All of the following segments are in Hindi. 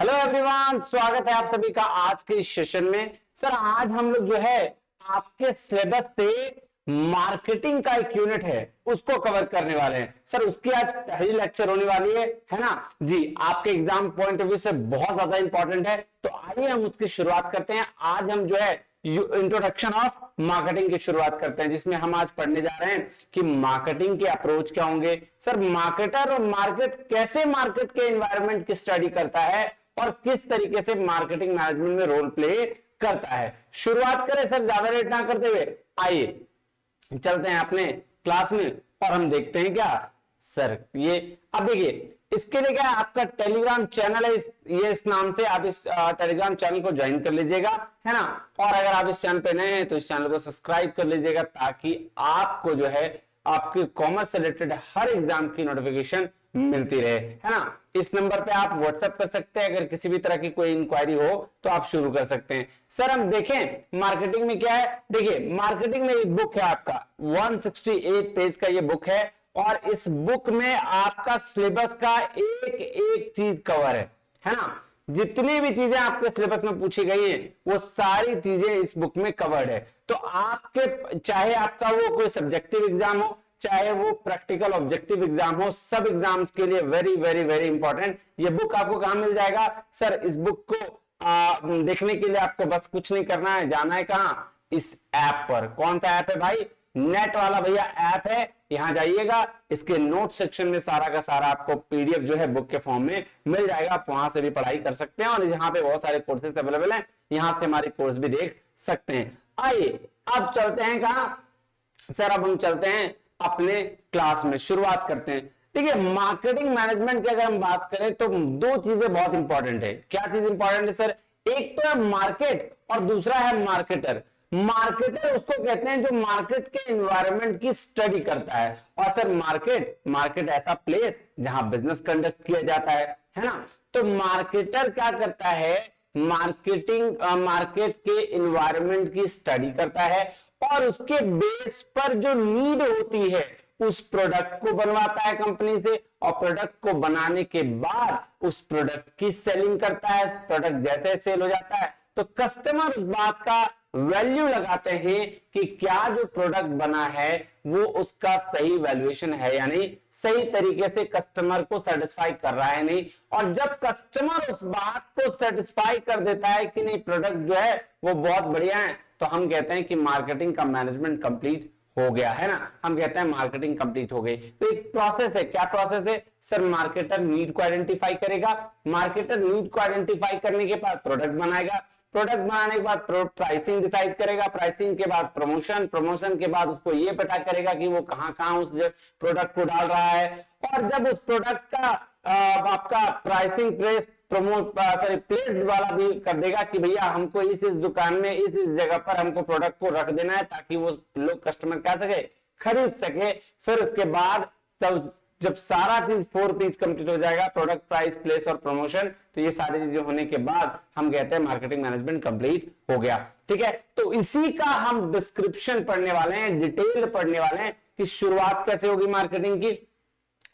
हेलो एवरीवन, स्वागत है आप सभी का आज के इस सेशन में। सर आज हम लोग जो है आपके सिलेबस से मार्केटिंग का एक यूनिट है उसको कवर करने वाले हैं। सर उसकी आज पहली लेक्चर होने वाली है ना जी। आपके एग्जाम पॉइंट ऑफ व्यू से बहुत ज्यादा इंपॉर्टेंट है, तो आइए हम उसकी शुरुआत करते हैं। आज हम जो है इंट्रोडक्शन ऑफ मार्केटिंग की शुरुआत करते हैं, जिसमें हम आज पढ़ने जा रहे हैं कि मार्केटिंग के अप्रोच क्या होंगे। सर मार्केटर और मार्केट कैसे मार्केट के एनवायरनमेंट की स्टडी करता है और किस तरीके से मार्केटिंग मैनेजमेंट में रोल प्ले करता है। शुरुआत करें सर ज्यादा लेट ना करते हुए, आइए चलते हैं अपने क्लास में और हम देखते हैं क्या सर ये। अब देखिए इसके लिए क्या आपका टेलीग्राम चैनल है, इस नाम से आप इस टेलीग्राम चैनल को ज्वाइन कर लीजिएगा, है ना। और अगर आप इस चैनल पे नए हैं तो इस चैनल को सब्सक्राइब कर लीजिएगा, ताकि आपको जो है आपके कॉमर्स से रिलेटेड हर एग्जाम की नोटिफिकेशन मिलती रहे, है ना। इस नंबर पे आप व्हाट्सएप कर सकते हैं, अगर किसी भी तरह की कोई इंक्वायरी हो तो आप शुरू कर सकते हैं। सर हम देखें मार्केटिंग में क्या है। देखिए मार्केटिंग में एक बुक है आपका 168 पेज का ये बुक है, और इस बुक में आपका सिलेबस का एक एक चीज कवर है ना। जितनी भी चीजें आपके सिलेबस में पूछी गई हैं वो सारी चीजें इस बुक में कवर्ड है। तो आपके चाहे आपका वो कोई सब्जेक्टिव एग्जाम हो, चाहे वो प्रैक्टिकल ऑब्जेक्टिव एग्जाम हो, सब एग्जाम्स के लिए वेरी वेरी वेरी इंपॉर्टेंट। ये बुक आपको कहां मिल जाएगा सर? इस बुक को देखने के लिए आपको बस कुछ नहीं करना है, जाना है कहां? इस ऐप पर। कौन सा ऐप है भाई? नेट वाला भैया ऐप है। यहां जाइएगा, इसके नोट सेक्शन में सारा का सारा आपको पीडीएफ जो है बुक के फॉर्म में मिल जाएगा। आप वहां से भी पढ़ाई कर सकते हैं, और यहाँ पे बहुत सारे कोर्सेज अवेलेबल हैं, यहां से हमारे कोर्स भी देख सकते हैं। आइए अब चलते हैं कहां सर? अब हम चलते हैं अपने क्लास में, शुरुआत करते हैं। देखिए मार्केटिंग मैनेजमेंट की अगर हम बात करें तो दो चीजें बहुत इंपॉर्टेंट है। क्या चीज इंपॉर्टेंट है सर? एक तो है मार्केट और दूसरा है मार्केटर। मार्केटर उसको कहते हैं जो मार्केट के एनवायरनमेंट की स्टडी करता है, और सर मार्केट ऐसा प्लेस जहां बिजनेस कंडक्ट किया जाता है ना। तो मार्केटर क्या करता है? मार्केट के एनवायरनमेंट की स्टडी करता है, और उसके बेस पर जो नीड होती है उस प्रोडक्ट को बनवाता है कंपनी से, और प्रोडक्ट को बनाने के बाद उस प्रोडक्ट की सेलिंग करता है। प्रोडक्ट जैसे सेल हो जाता है तो कस्टमर उस बात का वैल्यू लगाते हैं कि क्या जो प्रोडक्ट बना है वो उसका सही वैल्यूएशन है या नहीं, सही तरीके से कस्टमर को सेटिस्फाई कर रहा है नहीं। और जब कस्टमर उस बात को सेटिस्फाई कर देता है कि नहीं प्रोडक्ट जो है वो बहुत बढ़िया है, तो हम कहते हैं कि मार्केटिंग का मैनेजमेंट कंप्लीट हो गया, है ना। हम कहते हैं मार्केटिंग कंप्लीट हो गई। तो एक प्रोसेस है। क्या प्रोसेस है सर? मार्केटर नीड को आइडेंटिफाई करेगा, मार्केटर नीड को आइडेंटिफाई करने के बाद प्रोडक्ट बनाएगा, प्रोडक्ट बनाने के बाद प्राइसिंग डिसाइड करेगा, प्राइसिंग के बाद प्रमोशन के बाद उसको ये पता करेगा कि वो कहां कहां उस प्रोडक्ट को डाल रहा है। और जब उस प्रोडक्ट का आपका प्राइसिंग प्लेस वाला भी कर देगा कि भैया हमको इस दुकान में इस जगह पर हमको प्रोडक्ट को रख देना है, ताकि वो लोग कस्टमर क्या सके, खरीद सके। फिर उसके बाद तब जब सारा चीज 4 पीस कंप्लीट हो जाएगा, प्रोडक्ट, प्राइस, प्लेस और प्रमोशन, तो ये सारी चीजें होने के बाद हम कहते हैं मार्केटिंग मैनेजमेंट कंप्लीट हो गया। ठीक है, तो इसी का हम डिस्क्रिप्शन पढ़ने वाले हैं, डिटेल पढ़ने वाले हैं कि शुरुआत कैसे होगी मार्केटिंग की,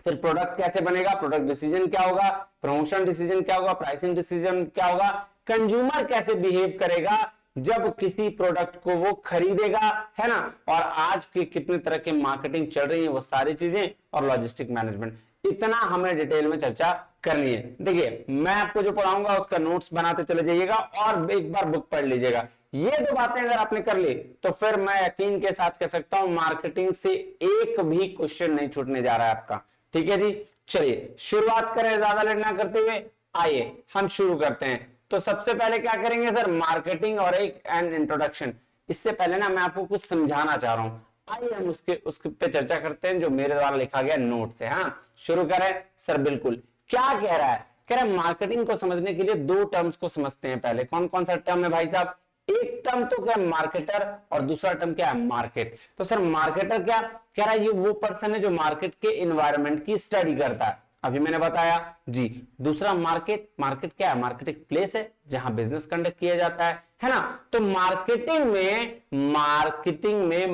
फिर प्रोडक्ट कैसे बनेगा, प्रोडक्ट डिसीजन क्या होगा, प्रमोशन डिसीजन क्या होगा, प्राइसिंग डिसीजन क्या होगा, कंज्यूमर कैसे बिहेव करेगा जब किसी प्रोडक्ट को वो खरीदेगा, है ना। और आज के कितने तरह के मार्केटिंग चल रही है वो सारी चीजें, और लॉजिस्टिक मैनेजमेंट, इतना हमें डिटेल में चर्चा करनी है। देखिए मैं आपको जो पढ़ाऊंगा उसका नोट्स बनाते चले जाइएगा और एक बार बुक पढ़ लीजिएगा। ये दो बातें अगर आपने कर ली तो फिर मैं यकीन के साथ कह सकता हूं मार्केटिंग से एक भी क्वेश्चन नहीं छूटने जा रहा है आपका। ठीक है जी, चलिए शुरुआत करें ज्यादा लेट ना करते हुए। आइए हम शुरू करते हैं। तो सबसे पहले क्या करेंगे सर? मार्केटिंग और एक एंड इंट्रोडक्शन। इससे पहले ना मैं आपको कुछ समझाना चाह रहा हूं, आइए हम उसके पे चर्चा करते हैं जो मेरे द्वारा लिखा गया नोट से। हाँ शुरू करें सर। बिल्कुल, क्या कह रहा है? कह रहा है मार्केटिंग को समझने के लिए दो टर्म्स को समझते हैं पहले। कौन कौन सा टर्म है भाई साहब? एक टर्म तो क्या है मार्केटर, और दूसरा टर्म क्या है मार्केट। तो सर मार्केटर क्या कह रहा है? ये वो पर्सन है जो मार्केट के एनवायरनमेंट की स्टडी करता है, अभी मैंने बताया जी। दूसरा मार्केट क्या है? मार्केट एक प्लेस है जहां बिजनेस कंडक्ट किया जाता है ना। तो मार्केटिंग में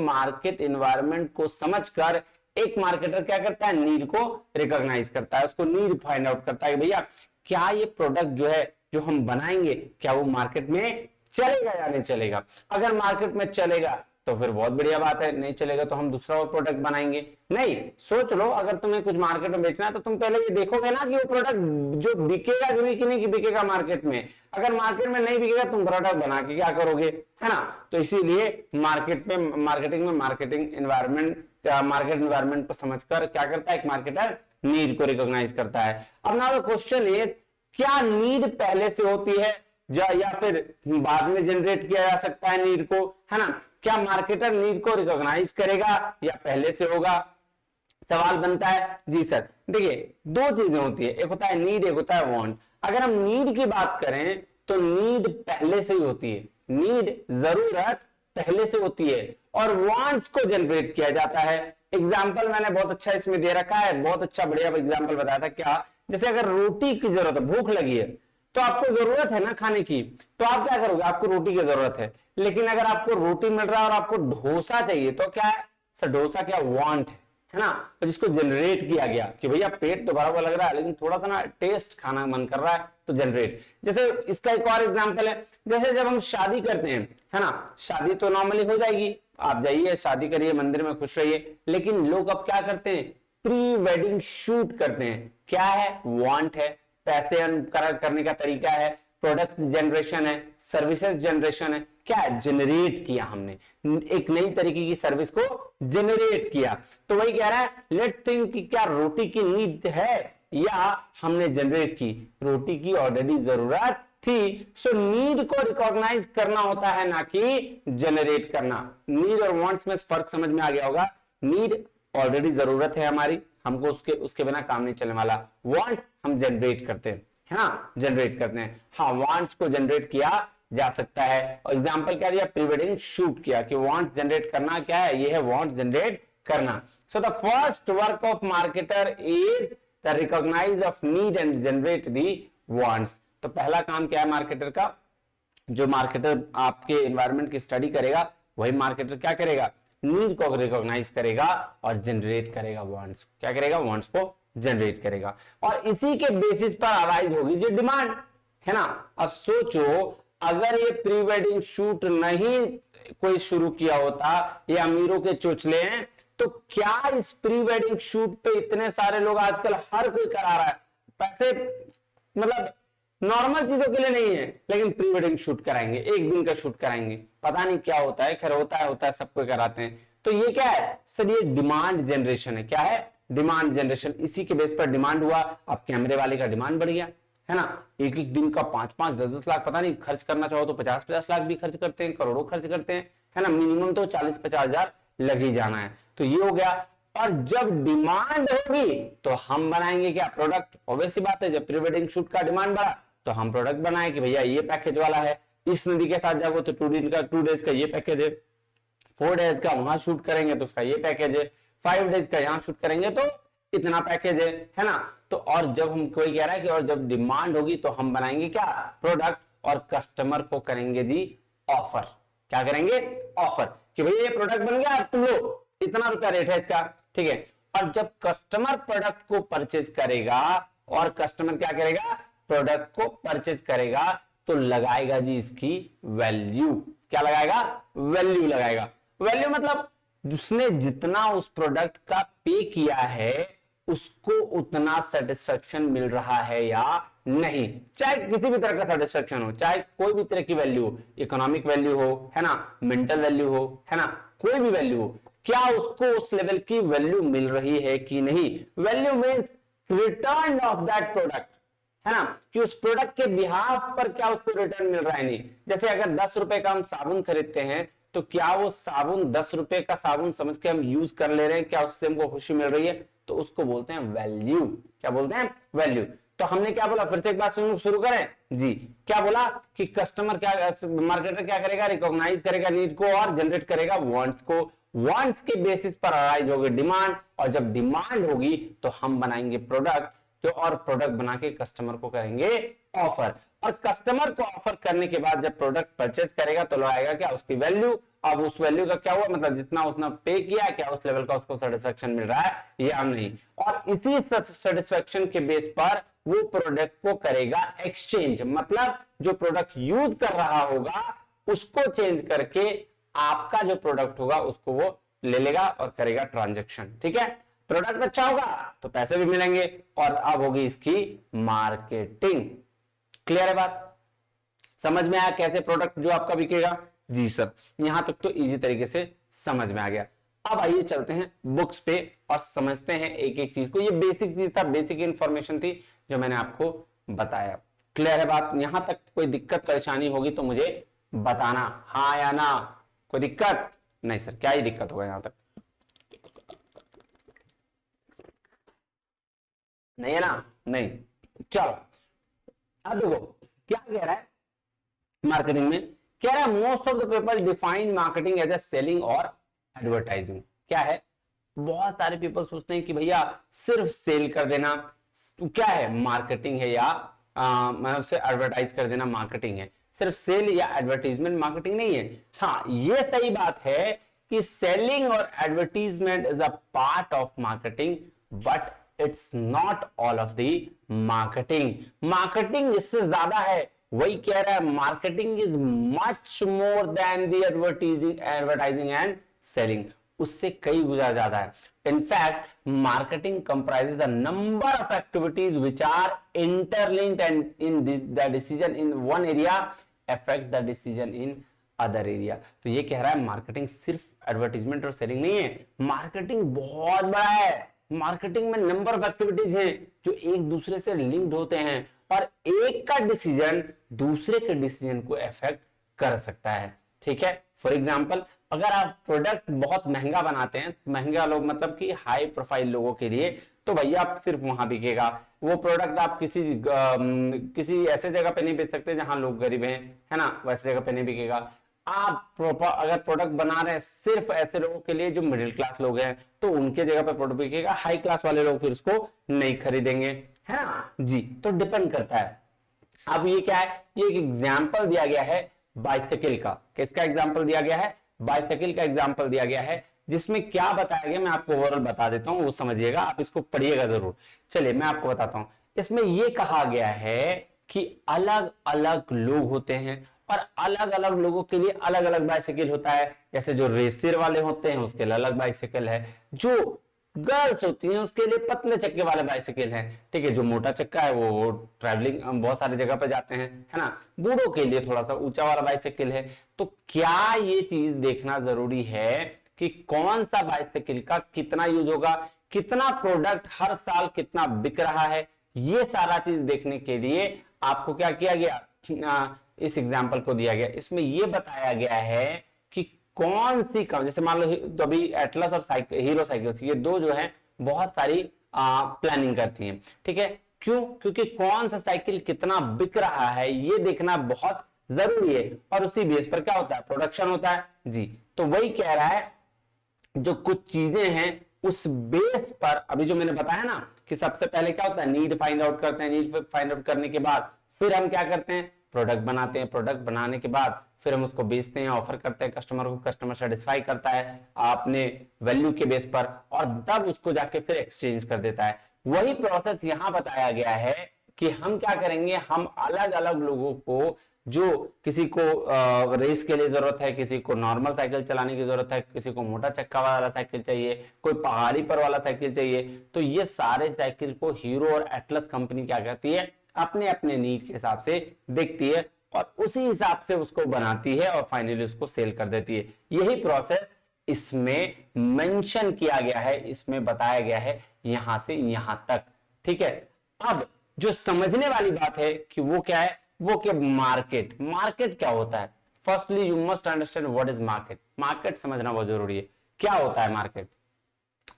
मार्केट एनवायरनमेंट को समझकर एक मार्केटर क्या करता है? नीड को रिकॉग्नाइज करता है, उसको नीड फाइंड आउट करता है कि भैया क्या ये प्रोडक्ट जो है जो हम बनाएंगे क्या वो मार्केट में चलेगा या नहीं चलेगा। अगर मार्केट में चलेगा तो फिर बहुत बढ़िया बात है, नहीं चलेगा तो हम दूसरा और प्रोडक्ट बनाएंगे। नहीं, सोच लो, अगर तुम्हें कुछ मार्केट में बेचना है तो तुम पहले ये देखोगे ना कि वो प्रोडक्ट जो बिकेगा कि नहीं बिकेगा मार्केट में। अगर मार्केट में नहीं बिकेगा तुम प्रोडक्ट बना के क्या करोगे, है ना। तो इसीलिए मार्केटिंग में मार्केटिंग एनवायरनमेंट, मार्केट एनवायरनमेंट को समझकर क्या करता है एक मार्केटर, नीड को रिकॉग्नाइज करता है। अब नाउ द क्वेश्चन इज, क्या नीड पहले से होती है या फिर बाद में जनरेट किया जा सकता है नीड को, है ना। क्या मार्केटर नीड को रिकॉग्नाइज करेगा या पहले से होगा, सवाल बनता है। जी सर, देखिए दो चीजें होती है, एक होता है नीड, एक होता है वांट। अगर हम नीड की बात करें तो नीड पहले से ही होती है, नीड जरूरत पहले से होती है और वांट्स को जनरेट किया जाता है। एग्जाम्पल मैंने बहुत अच्छा इसमें दे रखा है, बहुत अच्छा बढ़िया एग्जाम्पल बताया था। क्या, जैसे अगर रोटी की जरूरत है, भूख लगी है तो आपको जरूरत है ना खाने की, तो आप क्या करोगे, आपको रोटी की जरूरत है। लेकिन अगर आपको रोटी मिल रहा है और आपको डोसा चाहिए तो क्या है सर, डोसा क्या वांट है ना, तो जिसको जनरेट किया गया कि भैया पेट तो भरा हुआ लग रहा है लेकिन थोड़ा सा ना टेस्ट खाना मन कर रहा है, तो जनरेट। जैसे इसका एक और एग्जांपल है, जैसे जब हम शादी करते हैं, है ना, शादी तो नॉर्मली हो जाएगी, आप जाइए शादी करिए मंदिर में खुश रहिए, लेकिन लोग अब क्या करते हैं, प्री वेडिंग शूट करते हैं। क्या है, वांट है, पैसे अर्न करने का तरीका है, प्रोडक्ट जनरेशन है, सर्विसेज जनरेशन है। क्या है, जनरेट किया हमने, एक नई तरीके की सर्विस को जनरेट किया। तो वही कह रहा है, लेट थिंक कि क्या रोटी की नीड है या हमने जनरेट की, रोटी की ऑलरेडी जरूरत थी। सो नीड को रिकॉग्नाइज करना होता है ना कि जनरेट करना। नीड और वांट्स में फर्क समझ में आ गया होगा। नीड ऑलरेडी जरूरत है हमारी, हमको उसके बिना काम नहीं चलने वाला। वांट्स हम जनरेट करते हैं, है ना, जनरेट करते हैं। हाँ, वांट्स को जनरेट किया जा सकता है। और एग्जांपल क्या दिया, प्री वेडिंग शूट किया, कि वांट्स जनरेट करना क्या है, ये है वांट्स जनरेट करना। So the first work of marketer is the recognise of need and generate the wants. तो पहला काम क्या है मार्केटर का, जो मार्केटर आपके एनवायरनमेंट की स्टडी करेगा वही मार्केटर क्या करेगा, नीड को रिकॉग्नाइज करेगा और जनरेट करेगा वांट्स। क्या करेगा, वांट्स को जनरेट करेगा और इसी के बेसिस पर अराइज होगी जो डिमांड, है ना। अब सोचो, अगर ये प्री वेडिंग शूट नहीं कोई शुरू किया होता, ये अमीरों के चोचले हैं, तो क्या इस प्री वेडिंग शूट पे इतने सारे लोग आजकल हर कोई करा रहा है, पैसे मतलब नॉर्मल चीजों के लिए नहीं है, लेकिन प्री वेडिंग शूट कराएंगे, एक दिन का शूट कराएंगे, पता नहीं क्या होता है, खैर होता है सब कोई कराते हैं। तो ये क्या है सर, ये डिमांड जनरेशन है। क्या है, डिमांड जनरेशन। इसी के बेस पर डिमांड हुआ, अब कैमरे वाले का डिमांड बढ़ गया, है ना। एक एक दिन का 5-5, 10-10 लाख पता नहीं खर्च करना चाहो तो 50-50 लाख भी खर्च करते हैं, करोड़ों खर्च करते हैं, है ना। मिनिमम तो 40-50 हजार लग ही जाना है। तो ये हो गया। और जब डिमांड होगी तो हम बनाएंगे क्या, प्रोडक्ट। ऑब्वियस सी बात है, जब प्री वेडिंग शूट का डिमांड बढ़ा तो हम प्रोडक्ट बनाए कि भैया ये पैकेज वाला है, इस नदी के साथ जाओ तो 2 डेज का ये पैकेज है, 4 डेज का वहां शूट करेंगे तो उसका ये पैकेज है, 5 डेज का यहां शूट करेंगे तो इतना पैकेज है ना। तो और जब हम कोई कह रहा है कि और जब डिमांड होगी तो हम बनाएंगे क्या, प्रोडक्ट, और कस्टमर को करेंगे जी ऑफर। क्या करेंगे, ऑफर, कि भैया ये प्रोडक्ट बन गया, तुम लो, इतना रुपया रेट है इसका, ठीक है। और जब कस्टमर प्रोडक्ट को परचेज करेगा, और कस्टमर क्या करेगा, प्रोडक्ट को परचेज करेगा, तो लगाएगा जी इसकी वैल्यू। क्या लगाएगा, वैल्यू लगाएगा। वैल्यू मतलब उसने जितना उस प्रोडक्ट का पे किया है उसको उतना सेटिस्फेक्शन मिल रहा है या नहीं। चाहे किसी भी तरह का सेटिस्फेक्शन हो, चाहे कोई भी तरह की वैल्यू हो, इकोनॉमिक वैल्यू हो, है ना, मेंटल वैल्यू हो, है ना, कोई भी वैल्यू हो, क्या उसको उस लेवल की वैल्यू मिल रही है कि नहीं। Value means return of that product, है ना, कि उस प्रोडक्ट के बिहाफ पर क्या उसको रिटर्न मिल रहा है नहीं। जैसे अगर 10 रुपए का हम साबुन खरीदते हैं तो क्या वो साबुन 10 रुपए का साबुन समझ के हम यूज कर ले रहे हैं, क्या उससे हमको खुशी मिल रही है, तो उसको बोलते हैं वैल्यू। क्या बोलते हैं, वैल्यू। तो हमने क्या बोला, फिर से एक बात शुरू करें जी। क्या बोला कि कस्टमर क्या, मार्केटर क्या करेगा, रिकॉग्नाइज करेगा नीड को और जनरेट करेगा वांट्स को। वांट्स के बेसिस पर अराइज होगी डिमांड, और जब डिमांड होगी तो हम बनाएंगे प्रोडक्ट, जो और प्रोडक्ट बना के कस्टमर को करेंगे ऑफर। और कस्टमर को ऑफर करने के बाद जब प्रोडक्ट परचेज करेगा तो आएगा क्या उसकी वैल्यू। अब उस वैल्यू का क्या हुआ, मतलब जितना उसने पे किया क्या उस लेवल का उसको सेटिस्फेक्शन मिल रहा है या नहीं, और इसी सेटिस्फेक्शन के बेस पर वो प्रोडक्ट को करेगा एक्सचेंज, मतलब जो प्रोडक्ट यूज कर रहा होगा उसको चेंज करके आपका जो प्रोडक्ट होगा उसको वो ले लेगा और करेगा ट्रांजैक्शन। ठीक है, प्रोडक्ट अच्छा होगा तो पैसे भी मिलेंगे और अब होगी इसकी मार्केटिंग। क्लियर है बात, समझ में आया कैसे प्रोडक्ट जो आपका बिकेगा? जी सर, यहां तक तो इजी तरीके से समझ में आ गया। अब आइए चलते हैं बुक्स पे और समझते हैं एक एक चीज को। ये बेसिक चीज था, बेसिक इंफॉर्मेशन थी जो मैंने आपको बताया। क्लियर है बात, यहां तक कोई दिक्कत परेशानी होगी तो मुझे बताना, हाँ या ना। कोई दिक्कत नहीं सर, क्या ही दिक्कत होगा यहां तक, नहीं है ना? नहीं, चलो अब देखो क्या कह रहा है मार्केटिंग में, कह रहा है most of the people define marketing as a selling और एडवर्टाइजिंग। क्या है, बहुत सारे पीपल सोचते हैं कि भैया सिर्फ सेल कर देना क्या है मार्केटिंग है, या मैं उससे एडवर्टाइज कर देना मार्केटिंग है। सिर्फ सेल या एडवर्टीजमेंट मार्केटिंग नहीं है। हाँ ये सही बात है कि सेलिंग और advertisement is a part of marketing, but it's not all of the marketing. Marketing इससे ज्यादा है, वही कह रहा है marketing is much more than the advertising and selling, उससे कई गुना ज्यादा है। In fact marketing comprises a number of activities which are interlinked and in the decision in one area affect the decision in other area. तो ये कह रहा है मार्केटिंग सिर्फ एडवर्टीजमेंट और सेलिंग नहीं है, मार्केटिंग बहुत बड़ा है। मार्केटिंग में नंबर ऑफ एक्टिविटीज हैं जो एक दूसरे से लिंक्ड होते हैं और एक का डिसीजन दूसरे के डिसीजन को अफेक्ट कर सकता है। ठीक है, फॉर एग्जांपल अगर आप प्रोडक्ट बहुत महंगा बनाते हैं, महंगा लोग मतलब कि हाई प्रोफाइल लोगों के लिए, तो भैया आप सिर्फ वहां बिकेगा वो प्रोडक्ट। आप किसी ऐसे जगह पे नहीं बेच सकते जहां लोग गरीब हैं, है ना, वैसे जगह पे नहीं बिकेगा। आप प्रॉपर अगर प्रोडक्ट बना रहे हैं सिर्फ ऐसे लोगों के लिए जो मिडिल क्लास लोग हैं, तो उनके जगह पे प्रोडक्ट बिकेगा, हाई क्लास वाले लोग फिर उसको नहीं खरीदेंगे, है ना जी। तो डिपेंड करता है। अब ये क्या है, ये एक एग्जाम्पल दिया गया है बाइसाइकिल का। किसका एग्जाम्पल दिया गया है? बाइसाइकिल का एग्जाम्पल दिया गया है, जिसमें क्या बताया गया मैं आपको ओवरऑल बता देता हूं, वो समझिएगा, आप इसको पढ़िएगा जरूर। चलिए मैं आपको बताता हूं। इसमें यह कहा गया है कि अलग अलग लोग होते हैं और अलग अलग लोगों के लिए अलग अलग बाइसाइकिल होता है। जैसे जो रेसर वाले होते हैं उसके लिए अलग बाइसाइकिल है, जो गर्ल्स होती हैं उसके लिए पतले चक्के वाले बाइसाइकिल है। ठीक है, जो मोटा चक्का है वो ट्रैवलिंग बहुत सारी जगह पे जाते हैं, है ना। बूढ़ों के लिए थोड़ा सा ऊंचा वाला बाइसाइकिल है। तो क्या ये चीज देखना जरूरी है कि कौन सा बाइसाइकिल का कितना यूज होगा, कितना प्रोडक्ट हर साल कितना बिक रहा है, ये सारा चीज देखने के लिए आपको क्या किया गया, इस एग्जाम्पल को दिया गया। इसमें यह बताया गया है कि कौन सी कम, जैसे मान लो तो अभी एटलस और हीरो साइकिल्स, ये दो जो है बहुत सारी प्लानिंग करती हैं। ठीक है, क्यों? क्योंकि कौन सा साइकिल कितना बिक रहा है ये देखना बहुत जरूरी है, और उसी बेस पर क्या होता है, प्रोडक्शन होता है जी। तो वही कह रहा है जो कुछ चीजें हैं उस बेस पर, अभी जो मैंने बताया ना कि सबसे पहले क्या होता है, नीड फाइंड आउट करते हैं, नीड फाइंड आउट करने के बाद फिर हम क्या करते हैं, प्रोडक्ट बनाते हैं, प्रोडक्ट बनाने के बाद फिर हम उसको बेचते हैं, ऑफर करते हैं कस्टमर को, कस्टमर सेटिस्फाई करता है आपने वैल्यू के बेस पर, और तब उसको जाके फिर एक्सचेंज कर देता है। वही प्रोसेस यहां बताया गया है कि हम क्या करेंगे, हम अलग अलग लोगों को, जो किसी को रेस के लिए जरूरत है, किसी को नॉर्मल साइकिल चलाने की जरूरत है, किसी को मोटा चक्का वाला साइकिल चाहिए, कोई पहाड़ी पर वाला साइकिल चाहिए, तो ये सारे साइकिल को हीरो और एटलस कंपनी क्या करती है, अपने अपने नीड के हिसाब से देखती है और उसी हिसाब से उसको बनाती है और फाइनली उसको सेल कर देती है। यही प्रोसेस इसमें मेंशन किया गया है, इसमें बताया गया है यहां से यहां तक। ठीक है, अब जो समझने वाली बात है कि वो क्या है, वो क्या, मार्केट। मार्केट क्या होता है? Firstly you must understand what is market. Market समझना बहुत जरूरी है, क्या होता है मार्केट।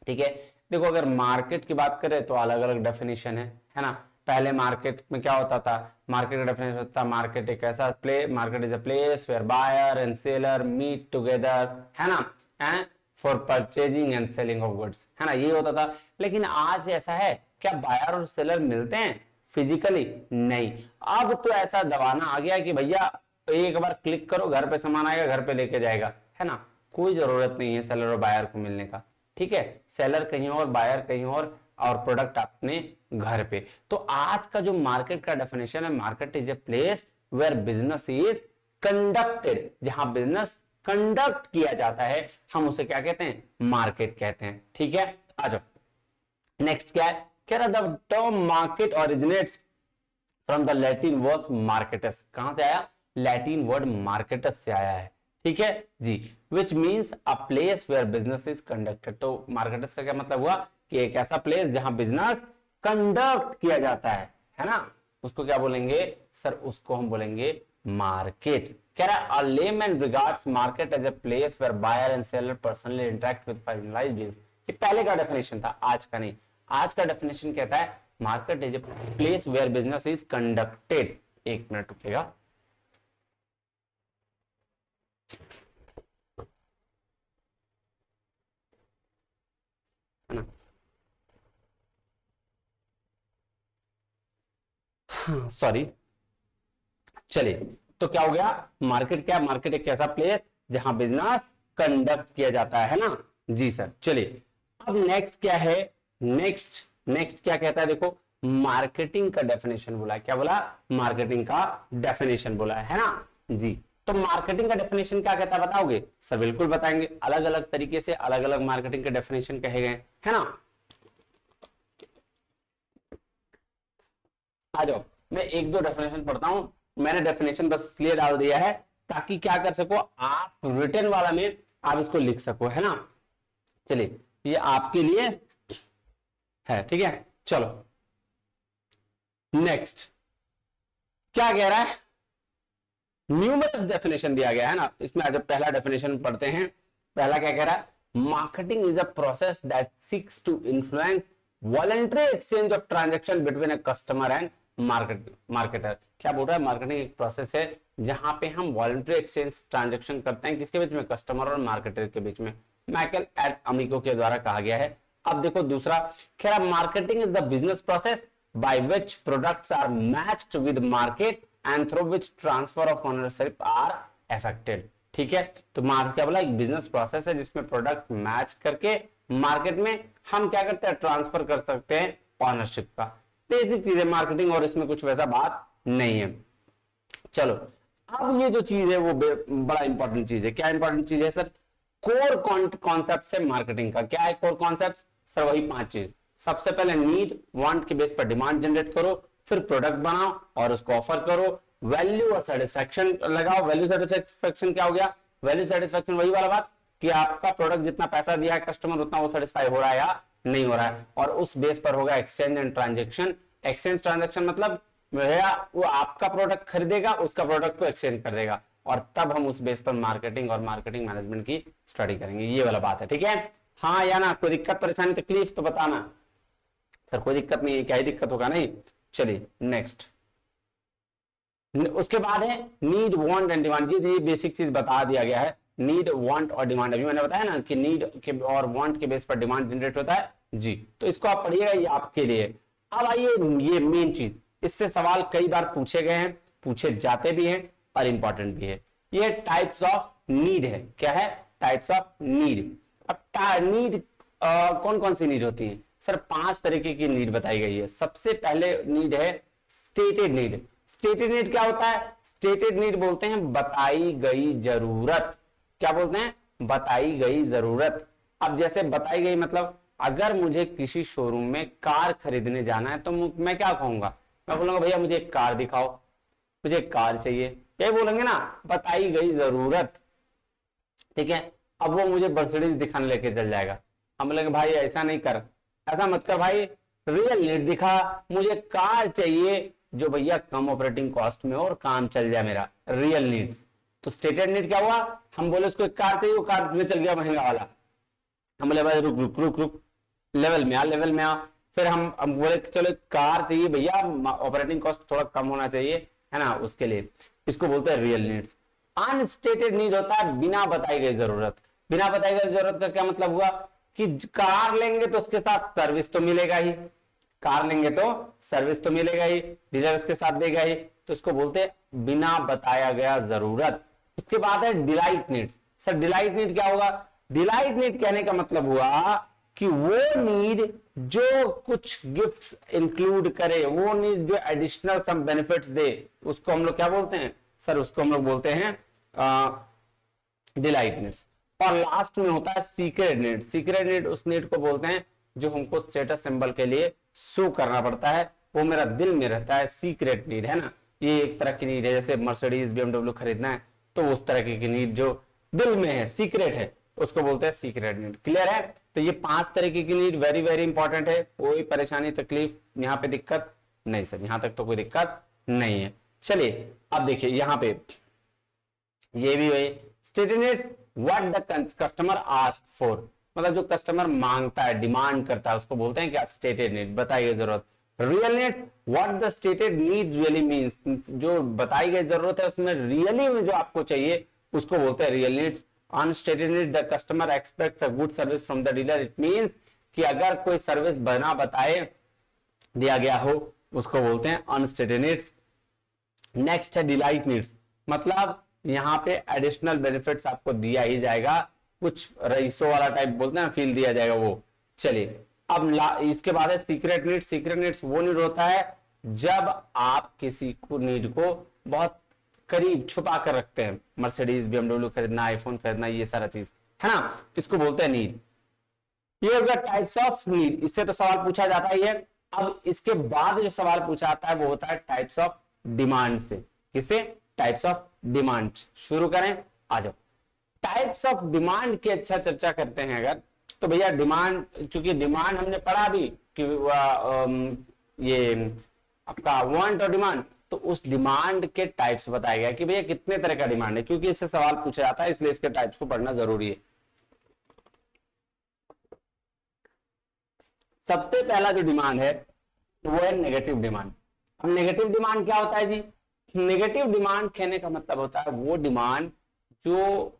ठीक है, देखो अगर मार्केट की बात करें तो अलग अलग डेफिनेशन है ना। पहले मार्केट में क्या होता था, मार्केट का डेफिनेशन होता था, मार्केट एक ऐसा market is a place where buyer and seller meet together, है ना, and for purchasing and selling of goods, है ना, ये होता था। लेकिन आज ऐसा है क्या, बायर और सेलर मिलते हैं? फिजिकली नहीं। अब तो ऐसा जमाना आ गया कि भैया एक बार क्लिक करो, घर पे सामान आएगा, घर पे लेके जाएगा, है ना। कोई जरूरत नहीं है सेलर और बायर को मिलने का, ठीक है। सेलर कहीं और, बायर कहीं और प्रोडक्ट अपने घर पे। तो आज का जो मार्केट का डेफिनेशन है, market is a place where business is conducted, जहां बिजनेस कंडक्ट किया जाता है, हम उसे क्या कहते हैं, मार्केट कहते हैं, ठीक है। आ जाओ नेक्स्ट क्या है, कह रहा the term market originates from the Latin word markets. कहां से आया, लैटिन वर्ड मार्केटस से आया है, ठीक है जी, which means a place where business is conducted. तो मार्केटस का क्या मतलब हुआ कि एक ऐसा प्लेस जहां बिजनेस कंडक्ट किया जाता है ना, उसको क्या बोलेंगे सर, उसको हम बोलेंगे मार्केट। कह रहा है a layman regards market as a place where buyer and seller personally interact with finalized deals। ये पहले का डेफिनेशन था, आज का नहीं। आज का डेफिनेशन कहता है market is a place where business is conducted. एक मिनट रुकेगा, है ना। हाँ सॉरी, चलिए तो क्या हो गया, मार्केट क्या, मार्केट एक ऐसा प्लेस जहां बिजनेस कंडक्ट किया जाता है ना जी सर। चलिए अब नेक्स्ट क्या है, नेक्स्ट क्या कहता है, देखो मार्केटिंग का डेफिनेशन बोला है। क्या बोला, मार्केटिंग का डेफिनेशन बोला है ना जी। तो मार्केटिंग का डेफिनेशन क्या कहता है बताओगे सर, बिल्कुल बताएंगे। अलग अलग तरीके से अलग अलग मार्केटिंग के डेफिनेशन कहे गए, है ना। आ जाओ, मैं एक दो डेफिनेशन पढ़ता हूं। मैंने डेफिनेशन बस इसलिए डाल दिया है ताकि क्या कर सको आप, रिटन वाला में आप इसको लिख सको, है ना। चलिए ये आपके लिए है, ठीक है। चलो नेक्स्ट क्या कह रहा है, न्यूमरस डेफिनेशन दिया गया है ना इसमें। आज पहला डेफिनेशन पढ़ते हैं। पहला क्या कह रहा है, marketing is a process that seeks to influence voluntary exchange of transaction between a customer and marketer. क्या बोल रहा है, मार्केटिंग एक प्रोसेस है जहां पे हम वॉलंटरी एक्सचेंज ट्रांजैक्शन करते हैं, किसके बीच में, कस्टमर और मार्केटर के बीच में। माइकल एट अमिको के द्वारा कहा गया है। अब देखो दूसरा कह रहा, marketing is the business process by which products are matched with market and through which transfer of ownership are affected. ठीक है, तो मार्केट क्या बोला, एक बिजनेस प्रोसेस है जिसमें प्रोडक्ट मैच करके मार्केट में हम क्या करते हैं, ट्रांसफर कर सकते हैं ऑनरशिप का। बेसिक चीज है मार्केटिंग, और इसमें कुछ वैसा बात नहीं है। चलो अब ये जो चीज है वो बड़ा इंपॉर्टेंट चीज है। क्या इंपॉर्टेंट चीज है सर, कोर कॉन्सेप्ट है मार्केटिंग का। क्या है कोर कॉन्सेप्ट सर, वही 5 चीज। सबसे पहले नीड, वांट के बेस पर डिमांड जनरेट करो, फिर प्रोडक्ट बनाओ और उसको ऑफर करो, वैल्यू और सेटिस्फेक्शन लगाओ। वैल्यू सेटिस्फेक्शन क्या हो गया, वैल्यू सेटिस्फेक्शन वही वाला बात कि आपका प्रोडक्ट जितना पैसा दिया है कस्टमर उतना वो सेटिस्फाई हो रहा है या नहीं हो रहा है, और उस बेस पर होगा exchange and transaction. Exchange transaction मतलब वो आपका प्रोडक्ट खरीदेगा, उसका प्रोडक्ट को एक्सचेंज कर देगा, और तब हम उस बेस पर मार्केटिंग और मार्केटिंग मैनेजमेंट की स्टडी करेंगे। ये वाला बात है, ठीक है। हाँ या ना, कोई दिक्कत परेशानी तकलीफ तो बताना सर। कोई दिक्कत नहीं है, क्या ही दिक्कत होगा, नहीं। चलिए नेक्स्ट, उसके बाद है नीड, वांट एंड डिमांड। ये बेसिक चीज बता दिया गया है, नीड, वांट और डिमांड। अभी मैंने बताया ना कि नीड के और वांट के बेस पर डिमांड जनरेट होता है जी, तो इसको आप पढ़िएगा, ये आपके लिए। अब आइए ये मेन चीज, इससे सवाल कई बार पूछे गए हैं, पूछे जाते भी हैं और इंपॉर्टेंट भी है। ये टाइप्स ऑफ नीड है। क्या है, टाइप्स ऑफ नीड। अब नीड कौन कौन सी नीड होती है सर, 5 तरीके की नीड बताई गई है। सबसे पहले नीड है स्टेटेड नीड। स्टेटेड नीड क्या होता है, स्टेटेड नीड बोलते हैं बताई गई जरूरत। क्या बोलते हैं, बताई गई जरूरत। अब जैसे बताई गई मतलब अगर मुझे किसी शोरूम में कार खरीदने जाना है तो मैं क्या कहूंगा, मैं बोलूंगा भैया मुझे एक कार दिखाओ, मुझे एक कार चाहिए, यही बोलेंगे ना, बताई गई जरूरत। ठीक है, अब वो मुझे मर्सिडीज दिखाने लेके चल जाएगा, हम बोलेंगे भाई ऐसा नहीं कर, ऐसा मत कर भाई, रियल नीड दिखा, मुझे कार चाहिए जो भैया कम ऑपरेटिंग कॉस्ट में हो और काम चल जाए मेरा, रियल नीड्स। तो स्टेटेड नीड क्या हुआ, हम बोले उसको एक कार चाहिए, वो कार में चल गया महंगा वाला, हम बोले भाई रुक रुक रुक रुक, लेवल में आ, लेवल में आ। फिर हम बोले चलो कार चाहिए भैया, ऑपरेटिंग कॉस्ट थोड़ा कम होना चाहिए, है ना, उसके लिए। इसको बोलते हैं रियल नीड्स। अनस्टेटेड नीड होता है बिना बताई गई जरूरत। बिना बताई गई जरूरत का क्या मतलब हुआ कि कार लेंगे तो उसके साथ सर्विस तो मिलेगा ही, कार लेंगे तो सर्विस तो मिलेगा ही, डीलर उसके साथ देगा ही, तो इसको बोलते हैं बिना बताया गया जरूरत। उसके बाद है delight needs. Sir delight need क्या होगा? डिलाइट नीड कहने का मतलब हुआ कि वो नीड जो कुछ गिफ्ट्स इंक्लूड करे, वो नीड जो एडिशनल सम बेनिफिट्स दे, उसको हम लोग क्या बोलते हैं? सर उसको हम लोग बोलते हैं डिलाइट नीड्स। और लास्ट में होता है सीक्रेट नीड। सीक्रेट नीड उस नीड को बोलते हैं जो हमको स्टेटस सिंबल के लिए शो करना पड़ता है, वो मेरा दिल में रहता है, सीक्रेट नीड है ना। ये एक तरह की नीड है, जैसे मर्सिडीज बीएमडब्ल्यू खरीदना है तो उस तरह की नीड जो दिल में है, सीक्रेट है, उसको बोलते हैं सीक्रेट नीड। क्लियर है? तो ये 5 तरीके की नीड वेरी वेरी इंपॉर्टेंट है। कोई परेशानी तकलीफ यहाँ पे दिक्कत नहीं सर, यहां तक तो कोई दिक्कत नहीं है। चलिए अब देखिए यहां पे ये भी हुई stated needs, what the customer ask for, मतलब जो कस्टमर मांगता है, डिमांड करता है, उसको बोलते हैं क्या? स्टेटेड नीड, बताइए जरूरत। Real needs, what the stated need really means, जो बताई गई जरूरत है उसमें रियली में जो आपको चाहिए उसको बोलते हैं real needs. Unstated need, the customer expects a good service from the dealer, it means कि अगर कोई सर्विस बना बताए दिया गया हो उसको बोलते हैं अनस्टेटेड नीड्स। नेक्स्ट है डिलाइट नीड्स, मतलब यहां पे एडिशनल बेनिफिट्स आपको दिया ही जाएगा, कुछ रईसों वाला टाइप बोलते हैं फील दिया जाएगा वो। चलिए अब इसके बाद है सीक्रेट नीड्स। सीक्रेट नीड्स वो नीड होता है जब आप किसी को नीड को बहुत करीब छुपा कर रखते हैं, मर्सिडीज बीएमडब्ल्यू खरीदना, आईफोन खरीदना, ये सारा चीज है ना, इसको बोलते हैं नीड। ये होगा टाइप्स ऑफ नीड, इससे तो सवाल पूछा जाता ही है। अब इसके बाद जो सवाल पूछा जाता है वो होता है टाइप्स ऑफ डिमांड से। किससे? Types of demand. शुरू करें, आ जाओ। टाइप्स ऑफ डिमांड की अच्छा चर्चा करते हैं अगर, तो भैया डिमांड, चूंकि डिमांड हमने पढ़ा भी कि ये आपका वांट और डिमांड, तो उस डिमांड के टाइप्स बताया गया कि भैया कितने तरह का डिमांड है, क्योंकि इससे सवाल पूछा जाता है इसलिए इसके टाइप्स को पढ़ना जरूरी है। सबसे पहला जो डिमांड है वो है नेगेटिव डिमांड। अब नेगेटिव डिमांड क्या होता है जी? नेगेटिव डिमांड कहने का मतलब होता है वो डिमांड जो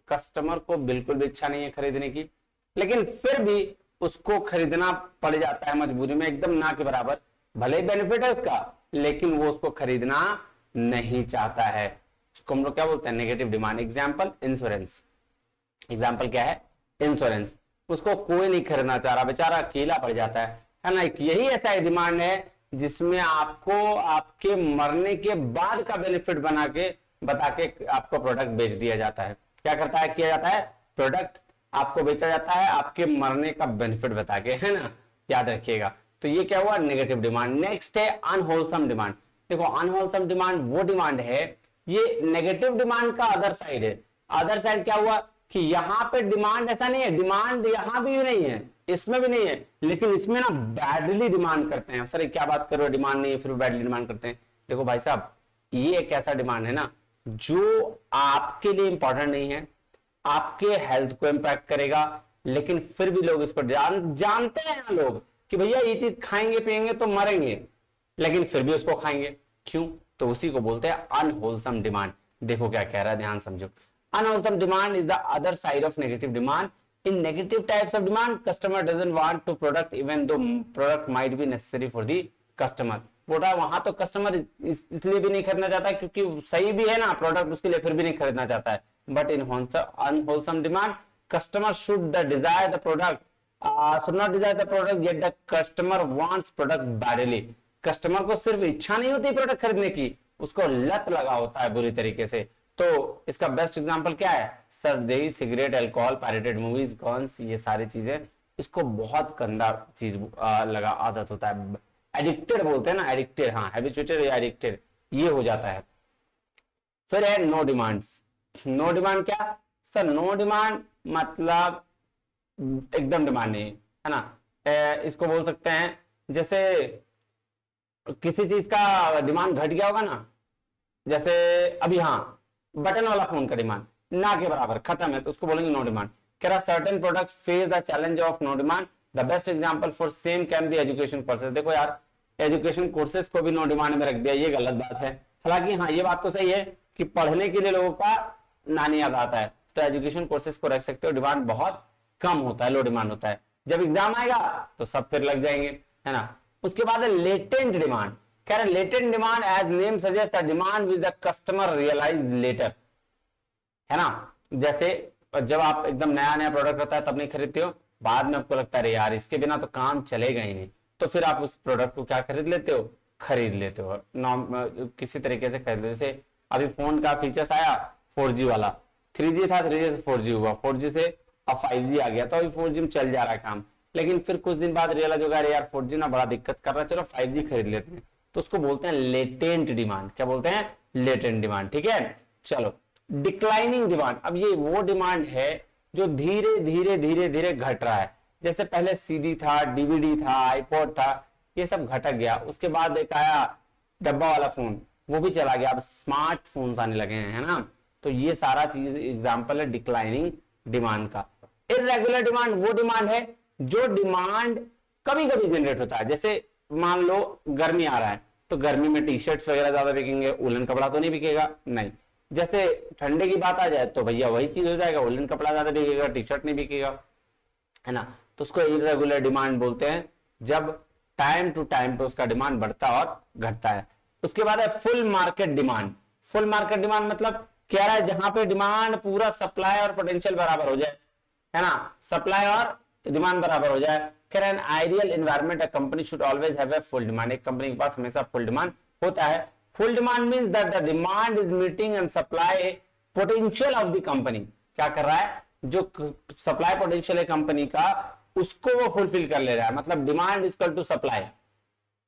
कस्टमर को बिल्कुल भी इच्छा नहीं है खरीदने की, लेकिन फिर भी उसको खरीदना पड़ जाता है मजबूरी में, एकदम ना के बराबर, भले ही बेनिफिट है उसका लेकिन वो उसको खरीदना नहीं चाहता है, उसको हम लोग क्या बोलते हैं? Negative demand. Example insurance. Example क्या है? इंश्योरेंस। उसको कोई नहीं खरीदना चाह रहा, बेचारा अकेला पड़ जाता है ना। यही ऐसा डिमांड है जिसमें आपको आपके मरने के बाद का बेनिफिट बना के बता के आपको प्रोडक्ट बेच दिया जाता है। क्या करता है? किया जाता है, प्रोडक्ट आपको बेचा जाता है आपके मरने का बेनिफिट बता के, है ना, याद रखिएगा। तो ये क्या हुआ? Negative demand. नेक्स्ट है अनहोलसम डिमांड। देखो अनहोलसम डिमांड वो डिमांड है, ये नेगेटिव डिमांड का अदर साइड है। अदर साइड क्या हुआ कि यहां पे डिमांड ऐसा नहीं है, डिमांड यहां भी नहीं है, इसमें भी नहीं है, लेकिन इसमें ना बैडली डिमांड करते हैं। सर क्या बात कर रहे हो, डिमांड नहीं है फिर बैडली डिमांड करते हैं? देखो भाई साहब, ये एक ऐसा डिमांड है ना जो आपके लिए इंपॉर्टेंट नहीं है, आपके हेल्थ को इंपैक्ट करेगा, लेकिन फिर भी लोग इसको जानते हैं ना लोग कि भैया ये चीज खाएंगे पिएंगे तो मरेंगे, लेकिन फिर भी उसको खाएंगे। क्यों? तो उसी को बोलते हैं अनहोलसम डिमांड। देखो क्या कह रहा है, ध्यान समझो। Unwholesome demand is the other side of negative demand. In negative types of demand, customer doesn't want to product even though product might be necessary for the customer. बोला वहां तो कस्टमर इसलिए भी नहीं खरीदना चाहता क्योंकि सही भी है ना प्रोडक्ट, उसके लिए फिर भी नहीं खरीदना चाहता है। But in unwholesome demand, customer should Dzire the product, should not desire the product, yet the customer wants product badly. Customer को सिर्फ इच्छा नहीं होती प्रोडक्ट खरीदने की, उसको लत लगा होता है बुरी तरीके से। तो इसका बेस्ट एग्जांपल क्या है? सर्दी, cigarette, alcohol, pirated movies, guns, ये सारी चीजें, इसको बहुत गंदा चीज लगा आदत होता है, एडिक्टेड बोलते हैं ना, एडिक्टेड, हाँ हैबिचुएटेड या एडिक्टेड, ये हो जाता है। फिर है नो डिमांड्स। नो डिमांड क्या? सर नो डिमांड मतलब एकदम डिमांड नहीं है ना, इसको बोल सकते हैं जैसे किसी चीज का डिमांड घट गया होगा ना, जैसे अभी हाँ बटन वाला फोन का डिमांड ना के बराबर खत्म है, तो उसको बोलेंगे नो डिमांड। कह रहा certain products face the challenge of no demand, the best example for same can be education courses. देखो यार एजुकेशन कोर्सेज को भी नो डिमांड में रख दिया, ये गलत बात है। हालांकि हाँ ये बात तो सही है कि पढ़ने के लिए लोगों का नानी याद आता है, तो एजुकेशन कोर्सेज को रख सकते हो, डिमांड बहुत कम होता है, लो डिमांड होता है। जब एग्जाम आएगा तो सब फिर लग जाएंगे, है ना। उसके बाद है लेटेंट डिमांड। कह रहे latent demand as name suggest the demand which the customer realise later, है ना। जैसे जब आप एकदम नया नया प्रोडक्ट रहता है तब नहीं खरीदते हो, बाद में आपको लगता है यार इसके बिना तो काम चलेगा ही नहीं, तो फिर आप उस प्रोडक्ट को क्या खरीद लेते हो, खरीद लेते हो, किसी तरीके से खरीद लेते। जैसे अभी फोन का फीचर्स आया 4G वाला, 3G था, 3G से 4G हुआ, 4G से अब 5G आ गया, तो अभी 4G में चल जा रहा है काम, लेकिन फिर कुछ दिन बाद रियलाइज होगा यार 4G ना बड़ा दिक्कत कर रहा है, चलो 5G खरीद लेते हैं, तो उसको बोलते हैं लेटेंट डिमांड। क्या बोलते हैं, लेटेंट डिमांड। ठीक है, चलो डिक्लाइनिंग डिमांड, अब ये वो डिमांड है जो धीरे धीरे धीरे धीरे घट रहा है। जैसे पहले CD था, DVD था, आईपॉड था, ये सब घटक गया, उसके बाद एक आया डब्बा वाला फोन, वो भी चला गया, अब स्मार्टफोन्स आने लगे हैं, है ना। तो ये सारा चीज एग्जांपल है डिक्लाइनिंग डिमांड का। इर्रेगुलर डिमांड वो डिमांड है जो डिमांड कभी कभी जनरेट होता है। जैसे मान लो गर्मी आ रहा है, तो गर्मी में टी शर्ट्स वगैरह ज्यादा बिकेंगे, उलन कपड़ा तो नहीं बिकेगा, नहीं। जैसे ठंडे की बात आ जाए तो भैया वही चीज हो जाएगा, उलन कपड़ा ज्यादा बिकेगा, टी शर्ट नहीं बिकेगा, है ना। तो उसको इर्रेगुलर डिमांड बोलते हैं, जब टाइम टू टाइम पे उसका डिमांड बढ़ता और घटता है। उसके बाद है full market demand. Full market demand मतलब कह रहा है जहां पे डिमांड पूरा सप्लाई और पोटेंशियल बराबर हो जाए, है ना, सप्लाई और डिमांड बराबर हो जाए। कह रहे हैं ideal environment a company should always have a full demand, एक कंपनी के पास हमेशा फुल डिमांड होता है। Full demand means that the demand is meeting and supply potential of the company. क्या कर रहा है, जो सप्लाई पोटेंशियल है कंपनी का उसको वो फुलफिल कर ले रहा है, मतलब demand is equal to supply.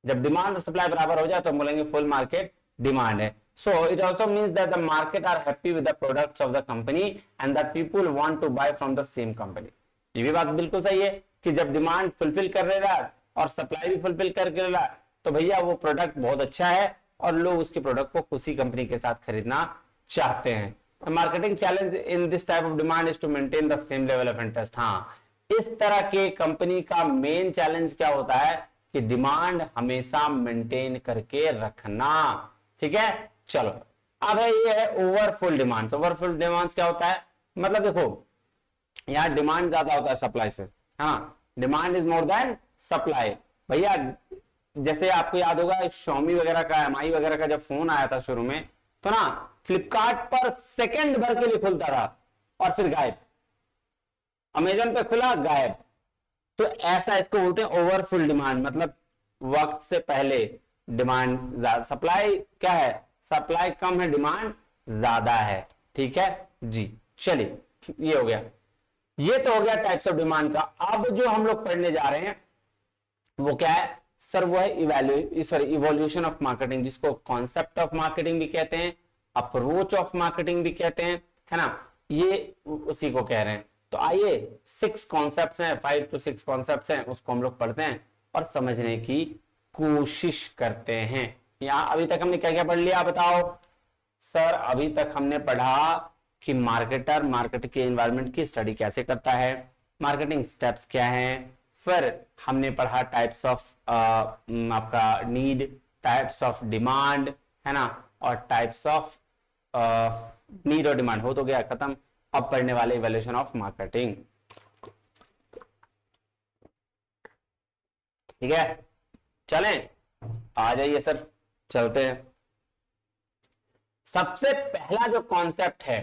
जब डिमांड और सप्लाई बराबर हो जाए तो हम बोलेंगे फुल मार्केट डिमांड है। So it also means that the market are happy with the products of the company and that people want to buy from the same company। ये भी बात बिल्कुल सही है कि जब डिमांड फुलफिल कर ले रहा है और सप्लाई भी फुलफिल कर ले रहा है तो भैया वो प्रोडक्ट बहुत अच्छा है और लोग उसके प्रोडक्ट को उसी कंपनी के साथ खरीदना चाहते हैं। Marketing challenge in this type of demand is to maintain the same level of interest. हाँ, इस तरह के कंपनी का मेन चैलेंज क्या होता है कि डिमांड हमेशा मेंटेन करके रखना। ठीक है, चलो अब है ये है ओवरफुल डिमांड। ओवरफुल डिमांड क्या होता है, मतलब देखो यहाँ डिमांड ज्यादा होता है सप्लाई से, हाँ, demand is more than supply. भैया जैसे आपको याद होगा Xiaomi वगैरह का, MI वगैरह का जब फोन आया था शुरू में, तो ना फ्लिपकार्ट पर सेकंड भर के लिए खुलता था और फिर गायब, अमेजन पे खुला गायब। तो ऐसा इसको बोलते हैं ओवरफुल डिमांड, मतलब वक्त से पहले डिमांड ज्यादा, सप्लाई क्या है, सप्लाई कम है, डिमांड ज्यादा है। ठीक है जी, चलिए ये हो गया, ये तो हो गया टाइप्स ऑफ डिमांड का। अब जो हम लोग पढ़ने जा रहे हैं वो क्या है सर, वो है इवोल्यूशन ऑफ मार्केटिंग, जिसको कॉन्सेप्ट ऑफ मार्केटिंग भी कहते हैं, अप्रोच ऑफ मार्केटिंग भी कहते हैं, है ना, ये उसी को कह रहे हैं। तो आइए 6 कॉन्सेप्ट्स हैं, 5 to 6 कॉन्सेप्ट्स हैं, उसको हम लोग पढ़ते हैं और समझने की कोशिश करते हैं। यहां अभी तक हमने क्या क्या पढ़ लिया बताओ सर? अभी तक हमने पढ़ा कि मार्केटर मार्केट के एनवायरनमेंट की स्टडी कैसे करता है, मार्केटिंग स्टेप्स क्या हैं, फिर हमने पढ़ा टाइप्स ऑफ आपका नीड, टाइप्स ऑफ डिमांड, है ना, और टाइप्स ऑफ नीड और डिमांड हो तो गया खत्म। अब पढ़ने वाले इवैल्यूएशन ऑफ मार्केटिंग। ठीक है, चलें, आ जाइए सर, चलते हैं। सबसे पहला जो कॉन्सेप्ट है,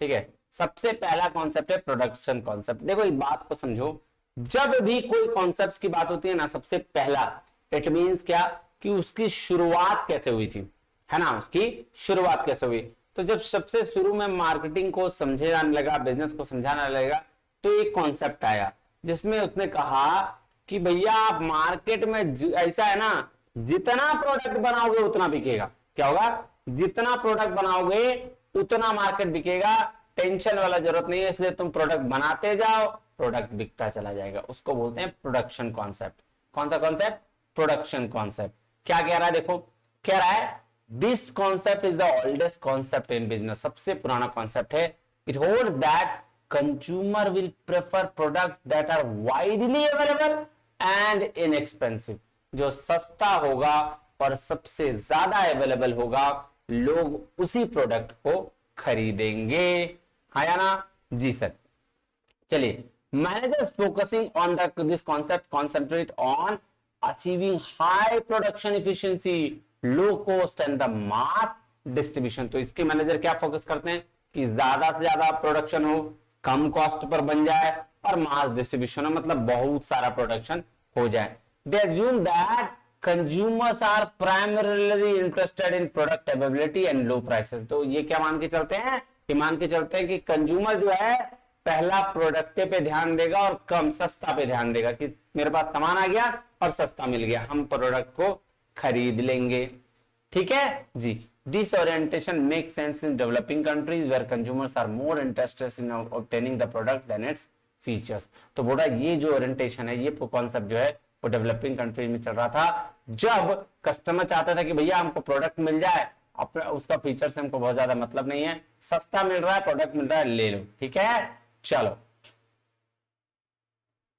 ठीक है, सबसे पहला कॉन्सेप्ट है प्रोडक्शन कॉन्सेप्ट। देखो इस बात को समझो, जब भी कोई कॉन्सेप्ट की बात होती है ना, सबसे पहला इट मींस क्या कि उसकी शुरुआत कैसे हुई थी, है ना, उसकी शुरुआत कैसे हुई। तो जब सबसे शुरू में मार्केटिंग को समझे जाने लगा, बिजनेस को समझाना लगेगा, तो एक कॉन्सेप्ट आया जिसमें उसने कहा कि भैया आप मार्केट में ऐसा है ना, जितना प्रोडक्ट बनाओगे उतना बिकेगा। क्या होगा, जितना प्रोडक्ट बनाओगे उतना मार्केट बिकेगा, टेंशन वाला जरूरत नहीं है, इसलिए तुम प्रोडक्ट बनाते जाओ, प्रोडक्ट बिकता चला जाएगा। उसको बोलते हैं प्रोडक्शन कॉन्सेप्ट। कौन सा कॉन्सेप्ट? Production concept. क्या कह रहा है, देखो कह रहा है this concept is the oldest concept in business. सबसे पुराना कॉन्सेप्ट है। It holds that consumer will prefer products that are widely available and inexpensive. जो सस्ता होगा और सबसे ज्यादा अवेलेबल होगा, लोग उसी प्रोडक्ट को खरीदेंगे, हाँ या ना? जी सर। चलिए, managers focusing on this concept concentrate on achieving high production efficiency, low cost and the mass distribution. तो इसके मैनेजर क्या फोकस करते हैं कि ज्यादा से ज्यादा प्रोडक्शन हो, कम कॉस्ट पर बन जाए और मास डिस्ट्रीब्यूशन हो, मतलब बहुत सारा प्रोडक्शन हो जाए। They assume that consumers are primarily interested in product availability and low prices. तो ये क्या मान के चलते हैं, ये मान के चलते हैं कि कंज्यूमर जो है पहला प्रोडक्ट पे ध्यान देगा और कम सस्ता पे ध्यान देगा, कि मेरे पास सामान आ गया और सस्ता मिल गया, हम प्रोडक्ट को खरीद लेंगे। ठीक है जी। This orientation make sense in developing countries where consumers are more interested in obtaining the product than its features. तो बोला ये जो ओरिएंटेशन है, ये कॉन्सेप्ट जो है वो डेवलपिंग कंट्रीज में चल रहा था, जब कस्टमर चाहता था कि भैया हमको प्रोडक्ट मिल जाए, उसका फीचर से हमको बहुत ज्यादा मतलब नहीं है, सस्ता मिल रहा है, प्रोडक्ट मिल रहा है, ले लो। ठीक है, चलो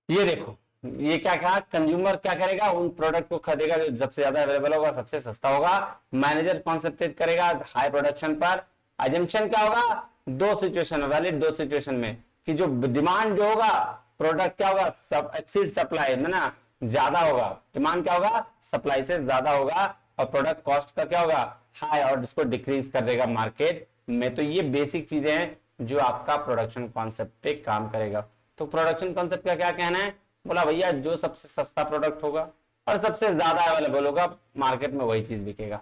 ये देखो, ये क्या कहा, कंज्यूमर क्या करेगा, उन प्रोडक्ट को खरीदेगा जो सबसे ज्यादा अवेलेबल होगा, सबसे सस्ता होगा। मैनेजर कॉन्सेंट्रेट करेगा हाई प्रोडक्शन पर। अजम्पशन क्या होगा, दो सिचुएशन वैलिड, दो सिचुएशन में, कि जो डिमांड जो होगा प्रोडक्ट क्या होगा, सब एक्सीड सप्लाई में ना, ज्यादा होगा, डिमांड क्या होगा, सप्लाई से ज्यादा होगा, और प्रोडक्ट कॉस्ट का क्या होगा, हाई, और इसको डिक्रीज कर देगा मार्केट में। तो ये बेसिक चीजें हैं जो आपका प्रोडक्शन कॉन्सेप्ट पे काम करेगा। तो प्रोडक्शन कॉन्सेप्ट का क्या कहना है, बोला भैया जो सबसे सस्ता प्रोडक्ट होगा और सबसे ज्यादा अवेलेबल होगा मार्केट में, वही चीज बिकेगा।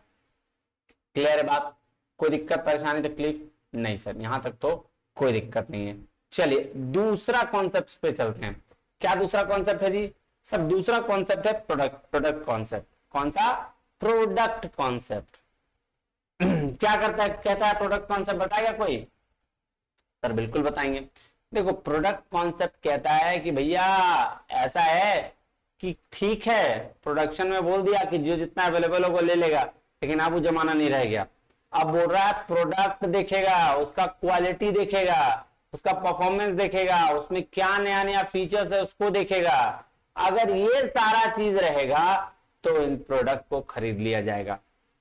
क्लियर है बात, कोई दिक्कत परेशानी तकलीफ नहीं सर, यहां तक तो कोई दिक्कत नहीं है। चलिए दूसरा कॉन्सेप्ट पे चलते हैं। क्या दूसरा कॉन्सेप्ट है जी, सर दूसरा कॉन्सेप्ट है प्रोडक्ट कॉन्सेप्ट। कौन सा, प्रोडक्ट कॉन्सेप्ट। क्या करता है, कहता है प्रोडक्ट कॉन्सेप्ट, बताएगा कोई, सर बिल्कुल बताएंगे। देखो प्रोडक्ट कॉन्सेप्ट कहता है कि भैया ऐसा है कि ठीक है प्रोडक्शन में बोल दिया कि जो जितना अवेलेबल हो वो ले लेगा, लेकिन अब वो जमाना नहीं रह गया। अब बोल रहा है प्रोडक्ट देखेगा, उसका क्वालिटी देखेगा, उसका परफॉर्मेंस देखेगा, उसमें क्या नया नया फीचर्स है उसको देखेगा। अगर ये सारा चीज रहेगा तो इन प्रोडक्ट को खरीद लिया जाएगा।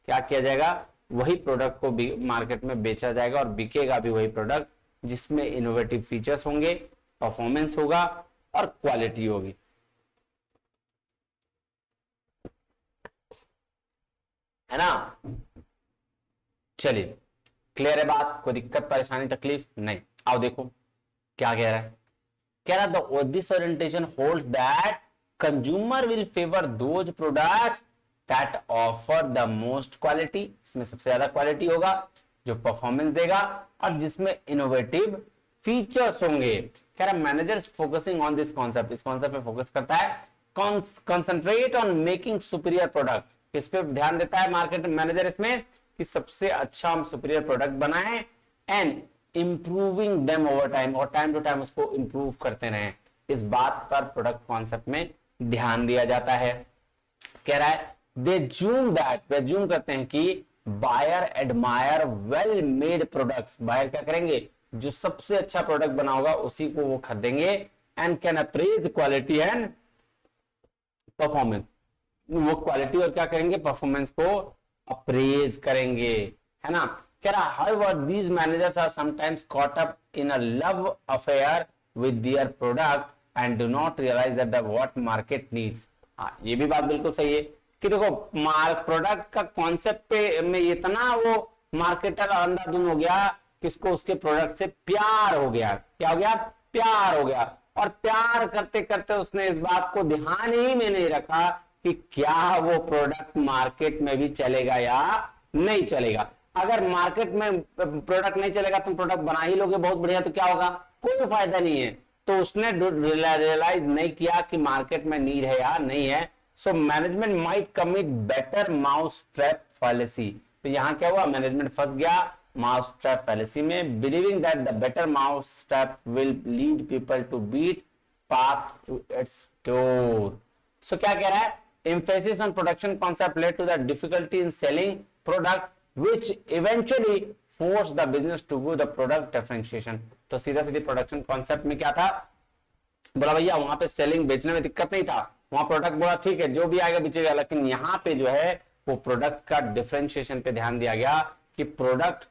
क्या किया जाएगा, वही प्रोडक्ट को मार्केट में बेचा जाएगा और बिकेगा भी वही प्रोडक्ट जिसमें इनोवेटिव फीचर्स होंगे, परफॉर्मेंस होगा और क्वालिटी होगी। है ना, चलिए क्लियर है बात, कोई दिक्कत परेशानी तकलीफ नहीं। आओ देखो क्या कह रहा है, कह रहा this orientation holds that consumer will favour those products that offer the most quality, इसमें सबसे ज्यादा क्वालिटी होगा, जो परफॉर्मेंस देगा और जिसमें इनोवेटिव फीचर्स होंगे। कह रहा managers focusing on this concept, इस कॉन्सेप्ट पे फोकस करता है, concentrate on making superior products, इस पे ध्यान देता है मार्केट मैनेजर इसमें कि सबसे अच्छा हम सुपीरियर प्रोडक्ट बनाएं and improving them over time, और टाइम टू टाइम उसको इंप्रूव करते रहें। इस बात पर प्रोडक्ट कॉन्सेप्ट में ध्यान दिया जाता है। कह रहा है दे जूम दैट, वे जूम करते हैं कि buyer admire well made products, buyer क्या करेंगे, जो सबसे अच्छा प्रोडक्ट बना होगा उसी को वो खरीदेंगे, and can apprise quality and performance, वो क्वालिटी और क्या करेंगे, परफॉर्मेंस को अप्रेज करेंगे, है ना। कह रहा however these managers are sometimes caught up in a love affair with their product and do not realize that the what market needs। हाँ ये भी बात बिल्कुल सही है कि देखो प्रोडक्ट का कॉन्सेप्ट पे में इतना वो मार्केटर अंधाधुन हो गया कि उसको उसके प्रोडक्ट से प्यार हो गया। क्या हो गया, प्यार हो गया, और प्यार करते करते उसने इस बात को ध्यान ही में नहीं रखा कि क्या वो प्रोडक्ट मार्केट में भी चलेगा या नहीं चलेगा। अगर मार्केट में प्रोडक्ट नहीं चलेगा, तुम प्रोडक्ट बना ही लोगे बहुत बढ़िया, तो क्या होगा, कोई फायदा नहीं है। तो उसने रियलाइज नहीं किया कि मार्केट में नीड है या नहीं है। So management might commit better mouse trap fallacy. तो यहां क्या हुआ, मैनेजमेंट फंस गया माउस ट्रैप फैलेसी में, believing that the better mouse trap will lead people to beat path to its door. So क्या कह रहा है, emphasis on production concept led to the difficulty in selling product which eventually forced the business to go the product differentiation। तो सीधा सीधी प्रोडक्शन कॉन्सेप्ट में क्या था, बोला भैया वहां पे सेलिंग बेचने में दिक्कत नहीं था, वहां प्रोडक्ट बोला ठीक है जो भी आएगा बेचेगा, लेकिन यहाँ पे जो है वो प्रोडक्ट का डिफरेंशिएशन पे ध्यान दिया गया कि प्रोडक्ट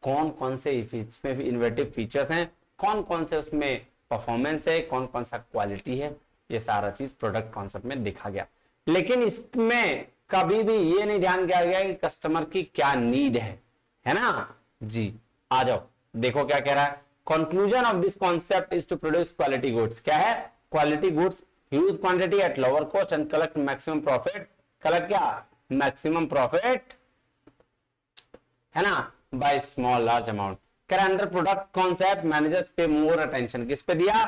कौन कौन से इसमें इनोवेटिव फीचर्स हैं, कौन कौन से उसमें परफॉर्मेंस है, कौन कौन सा क्वालिटी है, ये सारा चीज प्रोडक्ट कॉन्सेप्ट में देखा गया। लेकिन इसमें कभी भी ये नहीं ध्यान किया गया कि कस्टमर की क्या नीड है ना जी। आ जाओ, देखो क्या कह रहा है। Conclusion of this concept is to produce quality goods. क्या है? Quality goods, huge quantity at lower cost and collect maximum profit. Collect क्या? मैक्सिमम प्रॉफिट, है ना, बाय स्मॉल लार्ज अमाउंट। कह रहा अंडर प्रोडक्ट कॉन्सेप्ट मैनेजर्स पे मोर अटेंशन। किस पे दिया?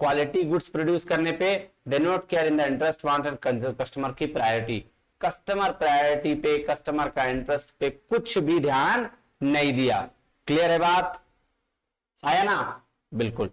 क्वालिटी गुड्स प्रोड्यूस करने पे। They not care in the interest wanted customer की प्रायोरिटी। कस्टमर प्रायोरिटी पे, कस्टमर का इंटरेस्ट पे कुछ भी ध्यान नहीं दिया। क्लियर है बात? आया ना? बिल्कुल।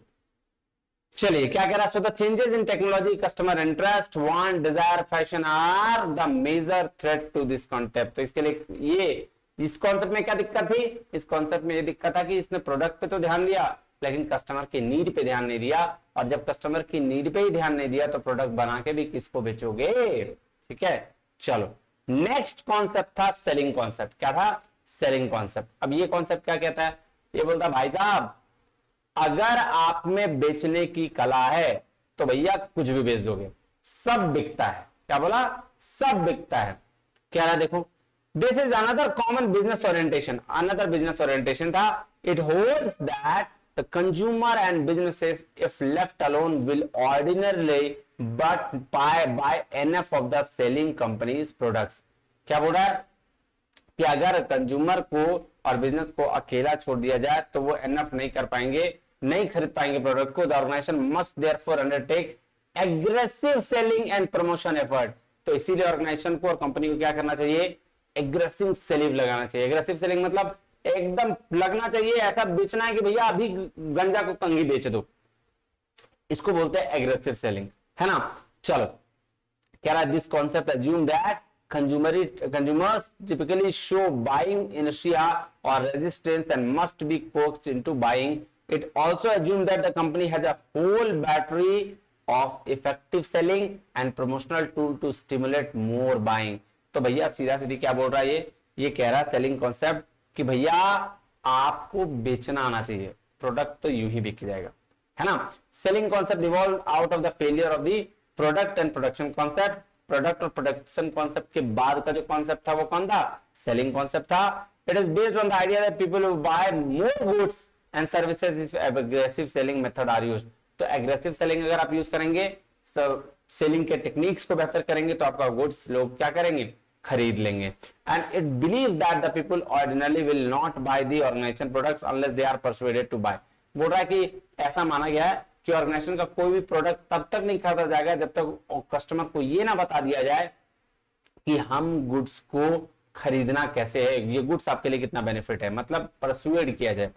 चलिए क्या कह रहा है? So the changes in technology, customer interest, want, desire, fashion are the major threat to this concept. तो इसके लिए ये इस कॉन्सेप्ट में क्या दिक्कत थी? इस कॉन्सेप्ट में ये दिक्कत था कि इसने प्रोडक्ट पे तो ध्यान दिया लेकिन कस्टमर की नीड पे ध्यान नहीं दिया, और जब कस्टमर की नीड पे ही ध्यान नहीं दिया तो प्रोडक्ट बना के भी किसको बेचोगे? ठीक है, चलो नेक्स्ट कॉन्सेप्ट था सेलिंग कॉन्सेप्ट। क्या था? Selling concept. अब ये कॉन्सेप्ट क्या कहता है? ये बोलता भाई साहब अगर आप में बेचने की कला है तो भैया कुछ भी बेच दोगे, सब बिकता है। क्या बोला? सब बिकता है। क्या रहा? देखो, this is another common business orientation. Another business orientation था। It holds that the consumer and businesses if left alone will ordinarily but by enough of the selling companies products. क्या बोल रहा है? कि अगर कंज्यूमर को और बिजनेस को अकेला छोड़ दिया जाए तो वो एनएफ नहीं कर पाएंगे, नहीं खरीद पाएंगे प्रोडक्ट को। The organisation must therefore undertake aggressive selling and promotion effort. तो इसीलिए ऑर्गेनाइजेशन को और कंपनी को क्या करना चाहिए? एग्रेसिव सेलिंग लगाना चाहिए। एग्रेसिव सेलिंग मतलब एकदम लगना चाहिए, ऐसा बेचना है कि भैया अभी गंजा को कंघी बेच दो, इसको बोलते हैं एग्रेसिव सेलिंग, है ना। चलो कह रहा है this concept assume that consumers typically show buying inertia or resistance and must be coaxed into buying. It also assumes that the company has a whole battery of effective selling and promotional tool to stimulate more buying. तो भैया सीधा सीधी क्या बोल रहा है? ये कह रहा है सेलिंग कॉन्सेप्ट कि भैया आपको बेचना आना चाहिए, प्रोडक्ट तो यूं ही बिक जाएगा, है ना। Selling concept evolve out of the failure of the product and production concept. Product और प्रोडक्शन कॉन्सेप्ट के बाद का जो कॉन्सेप्ट था वो कौन था? सेलिंग कॉन्सेप्ट था। It is based on the idea that people will buy more goods and services if aggressive selling method are used. तो एग्रेसिव सेलिंग अगर आप यूज करेंगे, सेलिंग के टेक्निक्स को बेहतर करेंगे तो आपका गुड्स लोग क्या करेंगे? खरीद लेंगे। And it believes that the people ordinarily will not buy the organisation products unless they are persuaded to buy. बोल रहा है कि ऐसा माना गया है कि ऑर्गेनाइजेशन का कोई भी प्रोडक्ट तब तक नहीं खरीदा जाएगा जब तक कस्टमर को ये ना बता दिया जाए कि हम गुड्स को खरीदना कैसे है, ये गुड्स आपके लिए कितना बेनिफिट है, मतलब परसुएड किया जाए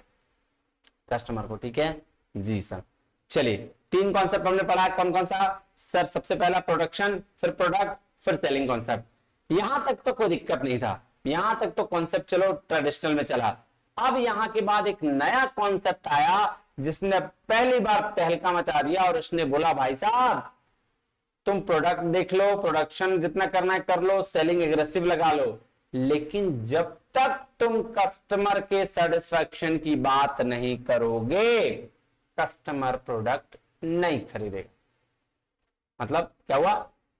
कस्टमर को। ठीक है जी सर। चलिए तीन कॉन्सेप्ट हमने पढ़ा, कौन कौन सा सर? सबसे पहला प्रोडक्शन, फिर प्रोडक्ट, फिर सेलिंग कॉन्सेप्ट। यहां तक तो कोई दिक्कत नहीं था, यहां तक तो कॉन्सेप्ट चलो ट्रेडिशनल में चला। अब यहां के बाद एक नया कॉन्सेप्ट आया जिसने पहली बार तहलका मचा दिया और उसने बोला भाई साहब तुम प्रोडक्ट देख लो, प्रोडक्शन जितना करना है कर लो, सेलिंग एग्रेसिव लगा लो, लेकिन जब तक तुम कस्टमर के सेटिस्फैक्शन की बात नहीं करोगे कस्टमर प्रोडक्ट नहीं खरीदेगा। मतलब क्या हुआ?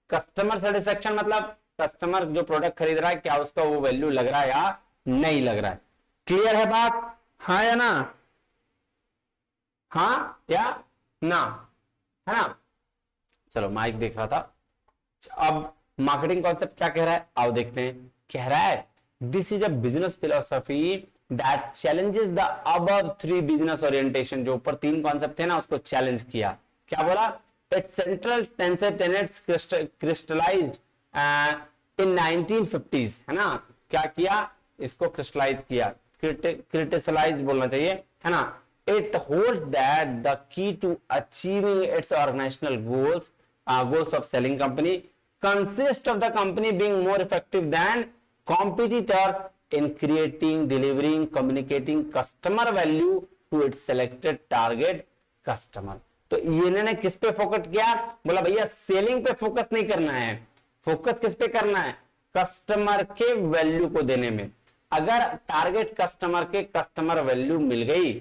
कस्टमर सेटिस्फैक्शन मतलब कस्टमर जो प्रोडक्ट खरीद रहा है क्या उसका वो वैल्यू लग रहा है या नहीं लग रहा है। क्लियर है बात? हाँ या ना? हाँ या ना? है ना। चलो माइक देख रहा था। अब मार्केटिंग कॉन्सेप्ट क्या कह रहा है आओ देखते हैं। कह रहा है this is a business philosophy that challenges the above three business orientation. जो ऊपर तीन कॉन्सेप्ट थे ना उसको चैलेंज किया। क्या बोला? It's central tenets crystallised in 1950s, है ना। क्या किया? इसको क्रिस्टलाइज किया, क्रिटिसलाइज बोलना चाहिए, है ना। It holds that the key to achieving its organizational goals of selling company consist of the company being more effective than competitors in creating, delivering, communicating customer value to its selected target customer. तो इन्होंने किस पे फोकस किया? बोला भैया सेलिंग पे फोकस नहीं करना है, फोकस किस पे करना है? कस्टमर के वैल्यू को देने में। अगर टारगेट कस्टमर के कस्टमर वैल्यू मिल गई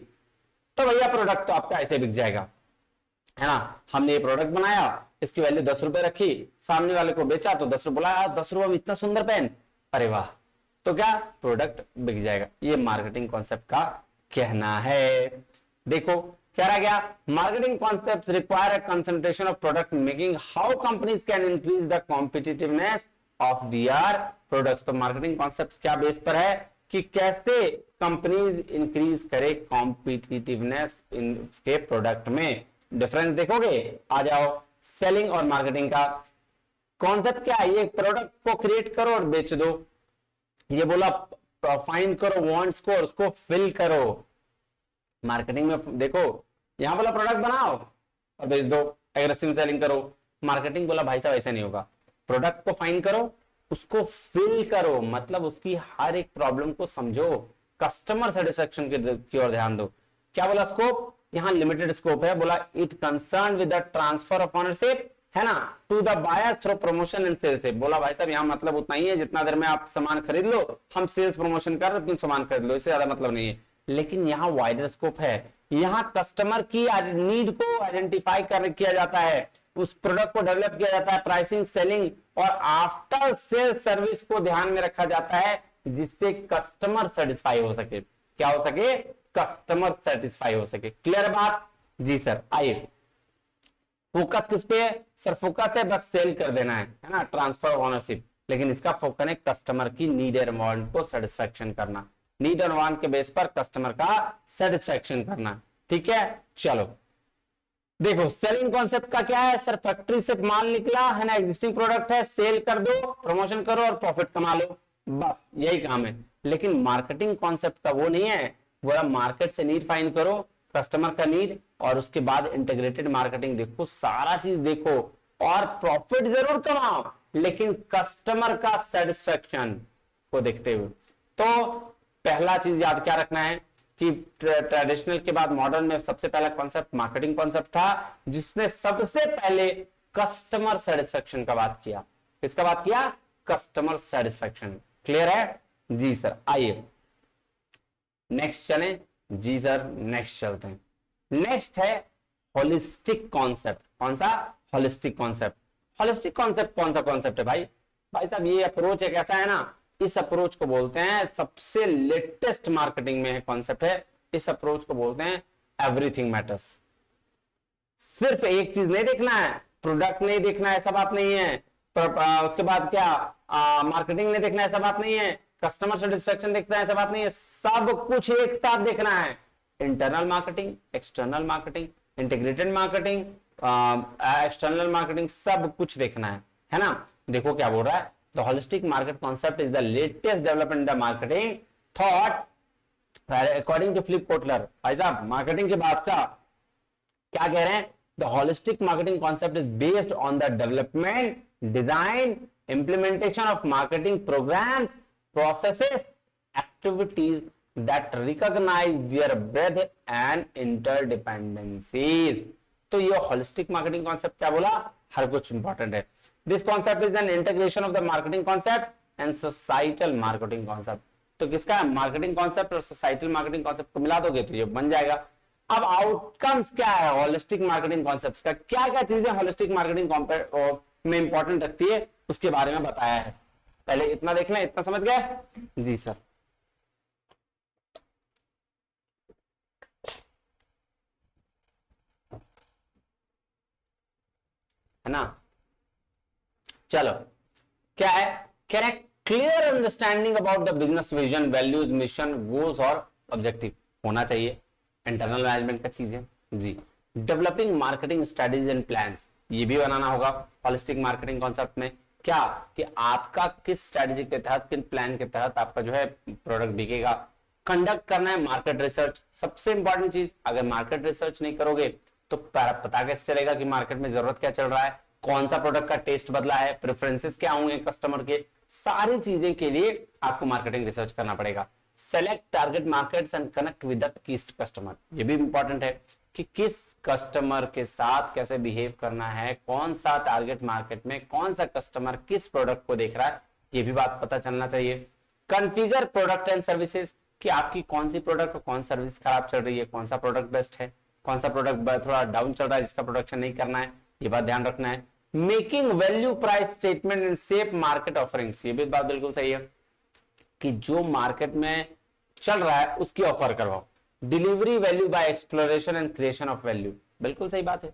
तो भैया प्रोडक्ट तो आपका ऐसे बिक जाएगा, है ना। हमने ये प्रोडक्ट बनाया, इसकी वैल्यू 10 रुपए रखी, सामने वाले को बेचा तो 10 रुपए, बोला 10 रुपए में इतना सुंदर पेन, अरे वाह, तो क्या प्रोडक्ट बिक जाएगा। ये मार्केटिंग कॉन्सेप्ट का कहना है। देखो क्या रह गया, marketing concept require a concentration of product making, how companies can increase the competitiveness of their products. तो मार्केटिंग कॉन्सेप्ट क्या बेस पर है कि कैसे कंपनीज इंक्रीज करे कॉम्पिटिटिवनेस इन उसके प्रोडक्ट में। डिफरेंस देखोगे, आ जाओ। सेलिंग और मार्केटिंग का कॉन्सेप्ट क्या है, ये प्रोडक्ट को क्रिएट करो और बेच दो। ये बोला फाइंड करो वांट्स को और उसको फिल करो। मार्केटिंग में देखो यहां बोला प्रोडक्ट बनाओ और बेच दो, एग्रेसिव सेलिंग करो। मार्केटिंग बोला भाई साहब ऐसा नहीं होगा, प्रोडक्ट को फाइंड करो, उसको फिल करो, मतलब उसकी हर एक प्रॉब्लम को समझो, कस्टमर सेटिस्फेक्शन की ओर ध्यान दो। क्या बोला स्कोप, यहां लिमिटेड स्कोप है, बोला it concern with the transfer of ownership, है ना, to the buyer through promotion and sales. बोला भाई साहब यहां मतलब उतना ही है, जितना देर में आप सामान खरीद लो, हम सेल्स प्रमोशन कर रहे, तुम सामान खरीद लो, इससे ज्यादा मतलब नहीं है। लेकिन यहाँ वाइडर स्कोप है, यहाँ कस्टमर की नीड को आइडेंटिफाई किया जाता है, उस प्रोडक्ट को डेवलप किया जाता है, प्राइसिंग, सेलिंग और आफ्टर सेल सर्विस को ध्यान में रखा जाता है, जिससे कस्टमर सेटिस्फाई हो सके। क्या हो सके, कस्टमर सेटिस्फाई हो सके। क्लियर बात जी सर। आइए फोकस किस पे है सर, फोकस है बस सेल कर देना है ना, ट्रांसफर ओनरशिप, लेकिन इसका फोकस है कस्टमर की नीड एंड वांट को सेटिस्फेक्शन करना, नीड एंड वांट के बेस पर कस्टमर का सेटिस्फेक्शन करना। ठीक है, चलो देखो सेलिंग कॉन्सेप्ट का क्या है सर, फैक्ट्री से माल निकला है ना, एग्जिस्टिंग प्रोडक्ट है, सेल कर दो, प्रमोशन करो और प्रॉफिट कमा लो, बस यही काम है। लेकिन मार्केटिंग कॉन्सेप्ट का वो नहीं है, बोला मार्केट से नीड फाइंड करो, कस्टमर का नीड, और उसके बाद इंटीग्रेटेड मार्केटिंग देखो, सारा चीज देखो और प्रॉफिट जरूर कमाओ, लेकिन कस्टमर का सेटिस्फेक्शन को देखते हुए। तो पहला चीज याद क्या रखना है कि ट्रेडिशनल के बाद मॉडर्न में सबसे पहला कॉन्सेप्ट मार्केटिंग कॉन्सेप्ट था, जिसने सबसे पहले कस्टमर सेटिस्फेक्शन का बात किया। किसका बात किया, कस्टमर सेटिस्फेक्शन। क्लियर है जी सर। आइए नेक्स्ट चलें जी सर, नेक्स्ट चलते हैं। नेक्स्ट है होलिस्टिक कॉन्सेप्ट। कौन सा, होलिस्टिक कॉन्सेप्ट। होलिस्टिक कॉन्सेप्ट कौन सा कॉन्सेप्ट है भाई, भाई साहब ये अप्रोच एक ऐसा है ना, इस अप्रोच को बोलते हैं, सबसे लेटेस्ट मार्केटिंग में कॉन्सेप्ट है, इस अप्रोच को बोलते हैं एवरीथिंग मैटर्स। सिर्फ एक चीज नहीं देखना है, प्रोडक्ट नहीं देखना है, ऐसा बात नहीं है, उसके बाद क्या मार्केटिंग नहीं देखना है, ऐसा बात नहीं है, कस्टमर सेटिस्फेक्शन देखना है, ऐसा बात नहीं है, सब कुछ एक साथ देखना है। Internal marketing, external marketing, integrated marketing, external marketing, सब कुछ देखना है ना। देखो क्या बोल रहा है, the holistic market concept is the latest development in the marketing thought according to Philip Kotler। भाई साहब मार्केटिंग के बादशाह क्या कह रहे हैं, the holistic marketing concept is based on the development, design, implementation of marketing programs, processes, activities that recognize their breadth and interdependencies। तो ये holistic marketing concept क्या बोला, हर कुछ इंपॉर्टेंट है। This concept is an integration of the marketing concept and societal marketing concept। तो किसका मार्केटिंग कॉन्सेप्ट और सोसाइटल मार्केटिंग कॉन्सेप्ट को मिला दोगे तो ये बन जाएगा। अब आउटकम्स क्या है होलिस्टिक मार्केटिंग कॉन्सेप्ट का, क्या क्या चीजें होलिस्टिक मार्केटिंग में इंपॉर्टेंट रखती है उसके बारे में बताया है। पहले इतना देखना, इतना समझ गए जी सर। है ना, चलो क्या है, correct clear understanding about the business vision, values, mission, goals और ऑब्जेक्टिव होना चाहिए। इंटरनल मैनेजमेंट का चीज है जी। Developing marketing strategies and plans, ये भी बनाना होगा होलिस्टिक मार्केटिंग कॉन्सेप्ट में। क्या कि आपका किस स्ट्रेटजी के तहत, किस प्लान के तहत आपका जो है प्रोडक्ट बिकेगा। कंडक्ट करना है मार्केट रिसर्च, सबसे इंपॉर्टेंट चीज। अगर मार्केट रिसर्च नहीं करोगे तो पता कैसे चलेगा कि मार्केट में जरूरत क्या चल रहा है, कौन सा प्रोडक्ट का टेस्ट बदला है, प्रेफरेंसेस क्या होंगे कस्टमर के, सारी चीजें के लिए आपको मार्केटिंग रिसर्च करना पड़ेगा। Select target markets and connect with the की कस्टमर, ये भी इंपॉर्टेंट है कि किस कस्टमर के साथ कैसे बिहेव करना है, कौन सा टारगेट मार्केट में कौन सा कस्टमर किस प्रोडक्ट को देख रहा है, ये भी बात पता चलना चाहिए। कॉन्फ़िगर प्रोडक्ट एंड सर्विसेज, कि आपकी कौन सी प्रोडक्ट और कौन सर्विस खराब चल रही है, कौन सा प्रोडक्ट बेस्ट है, कौन सा प्रोडक्ट थोड़ा डाउन चल रहा है जिसका प्रोडक्शन नहीं करना है, ये बात ध्यान रखना है। Making value price statement in shape market offerings, ये भी बात बिल्कुल सही है कि जो मार्केट में चल रहा है उसकी ऑफर करवाओ। Delivery value by exploration and creation of value, बिल्कुल सही बात है।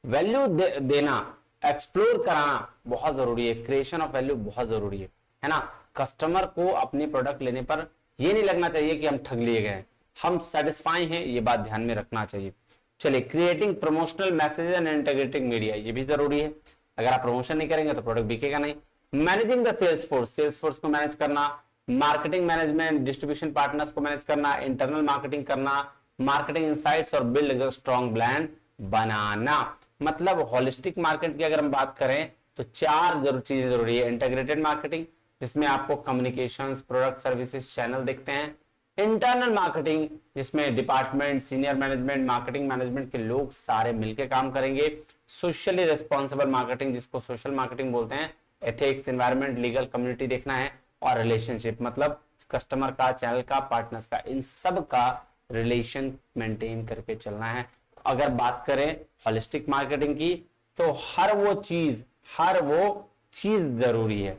वैल्यू देना, एक्सप्लोर कराना बहुत जरूरी है, क्रिएशन ऑफ वैल्यू बहुत जरूरी है ना। कस्टमर को अपनी प्रोडक्ट लेने पर ये नहीं लगना चाहिए कि हम ठग लिए गए, हम सेटिस्फाई हैं, ये बात ध्यान में रखना चाहिए। चलिए, creating promotional message and integrating media, ये भी जरूरी है। अगर आप प्रमोशन नहीं करेंगे तो प्रोडक्ट बिकेगा नहीं। मैनेजिंग द सेल्स फोर्स को मैनेज करना, मार्केटिंग मैनेजमेंट, डिस्ट्रीब्यूशन पार्टनर्स को मैनेज करना, इंटरनल मार्केटिंग करना, मार्केटिंग इनसाइट्स और बिल्ड स्ट्रॉन्ग ब्रांड बनाना। मतलब होलिस्टिक मार्केट की अगर हम बात करें तो चार चीजें जरूरी है। इंटीग्रेटेड मार्केटिंग, जिसमें आपको कम्युनिकेशंस, प्रोडक्ट, सर्विसेज, चैनल दिखते हैं। इंटरनल मार्केटिंग, जिसमें department, senior management, marketing management के लोग सारे मिलकर काम करेंगे। सोशली रिस्पॉन्सिबल मार्केटिंग, जिसको सोशल मार्केटिंग बोलते हैं। एथिक्स, एनवायरमेंट, लीगल, कम्युनिटी देखना है। और रिलेशनशिप, मतलब कस्टमर का, चैनल का, पार्टनर्स का, इन सब का रिलेशन मेंटेन करके चलना है। अगर बात करें होलिस्टिक मार्केटिंग की तो हर वो चीज जरूरी है।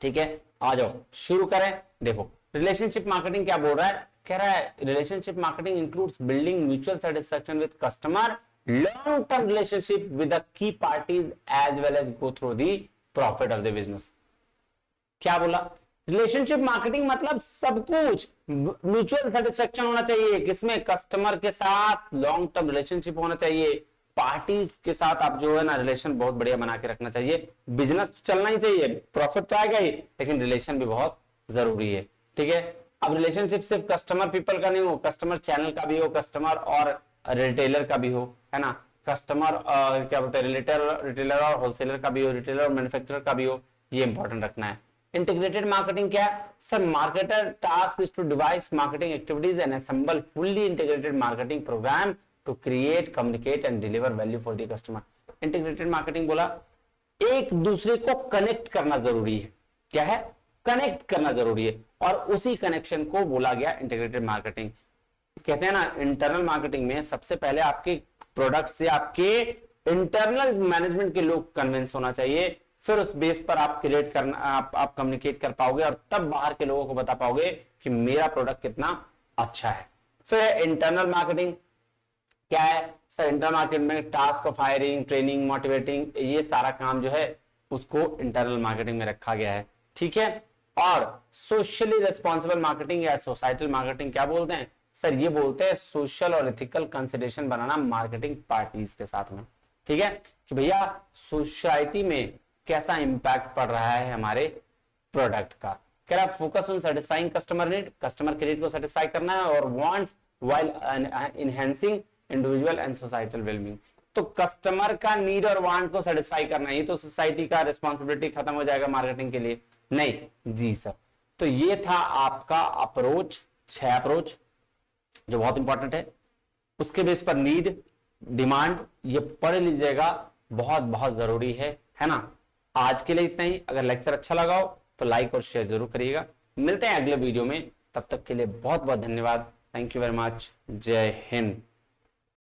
ठीक है, आ जाओ शुरू करें। देखो, रिलेशनशिप मार्केटिंग क्या बोल रहा है, कह रहा है relationship marketing includes building mutual satisfaction with customer, long term relationship with the key parties as well as go through the profit of the business. क्या बोला, रिलेशनशिप मार्केटिंग मतलब सब कुछ म्यूचुअल सेटिस्फेक्शन होना चाहिए, किसमें, कस्टमर के साथ लॉन्ग टर्म रिलेशनशिप होना चाहिए, पार्टीज के साथ आप जो है ना रिलेशन बहुत बढ़िया बना के रखना चाहिए। बिजनेस तो चलना ही चाहिए, प्रॉफिट तो आएगा ही, लेकिन रिलेशन भी बहुत जरूरी है। ठीक है, अब रिलेशनशिप सिर्फ कस्टमर पीपल का नहीं हो, कस्टमर चैनल का भी हो, कस्टमर और रिटेलर का भी हो, है ना। कस्टमर क्या बोलते हैं, रिटेलर और होलसेलर का भी हो, रिटेलर और मैन्युफैक्चरर का भी हो, ये इंपॉर्टेंट रखना है। इंटीग्रेटेड मार्केटिंग क्या है sir, marketer task is to devise marketing activities and assemble fully integrated marketing programme to create, communicate and deliver value for the customer. Integrated marketing बोला एक दूसरे को कनेक्ट करना जरूरी है। क्या है, कनेक्ट करना जरूरी है, और उसी कनेक्शन को बोला गया इंटीग्रेटेड मार्केटिंग। कहते हैं ना, इंटरनल मार्केटिंग में सबसे पहले आपके प्रोडक्ट से आपके इंटरनल मैनेजमेंट के लोग कन्विंस होना चाहिए, फिर उस बेस पर आप क्रिएट करना, आप कम्युनिकेट कर पाओगे, और तब बाहर के लोगों को बता पाओगे कि मेरा प्रोडक्ट कितना अच्छा है। फिर इंटरनल मार्केटिंग क्या है सर, इंटरनल मार्केटिंग में task of hiring, training, motivating, ये सारा काम जो है उसको इंटरनल मार्केटिंग में रखा गया है। ठीक है, और सोशली रिस्पॉन्सिबल मार्केटिंग या सोसाइटल मार्केटिंग क्या बोलते हैं सर, ये बोलते हैं सोशल और एथिकल कंसिडरेशन बनाना मार्केटिंग पार्टीज के साथ में। ठीक है, कि भैया सोसाइटी में कैसा इंपैक्ट पड़ रहा है हमारे प्रोडक्ट का। कह रहा focus on satisfying customer need, customer के नीड को सेटिस्फाई करना है, और wants while enhancing individual and societal wellbeing. तो कस्टमर का नीड और वांट को सेटिस्फाई करना ही तो सोसाइटी का रिस्पॉन्सिबिलिटी खत्म हो जाएगा मार्केटिंग के लिए, नहीं जी सर। तो ये था आपका अप्रोच, 6 अप्रोच जो बहुत इंपॉर्टेंट है। उसके बेस पर नीड, डिमांड, ये पढ़ लीजिएगा, बहुत बहुत जरूरी है ना। आज के लिए इतना ही। अगर लेक्चर अच्छा लगा हो तो लाइक और शेयर जरूर करिएगा। मिलते हैं अगले वीडियो में, तब तक के लिए बहुत बहुत धन्यवाद। Thank you very much. जय हिंद।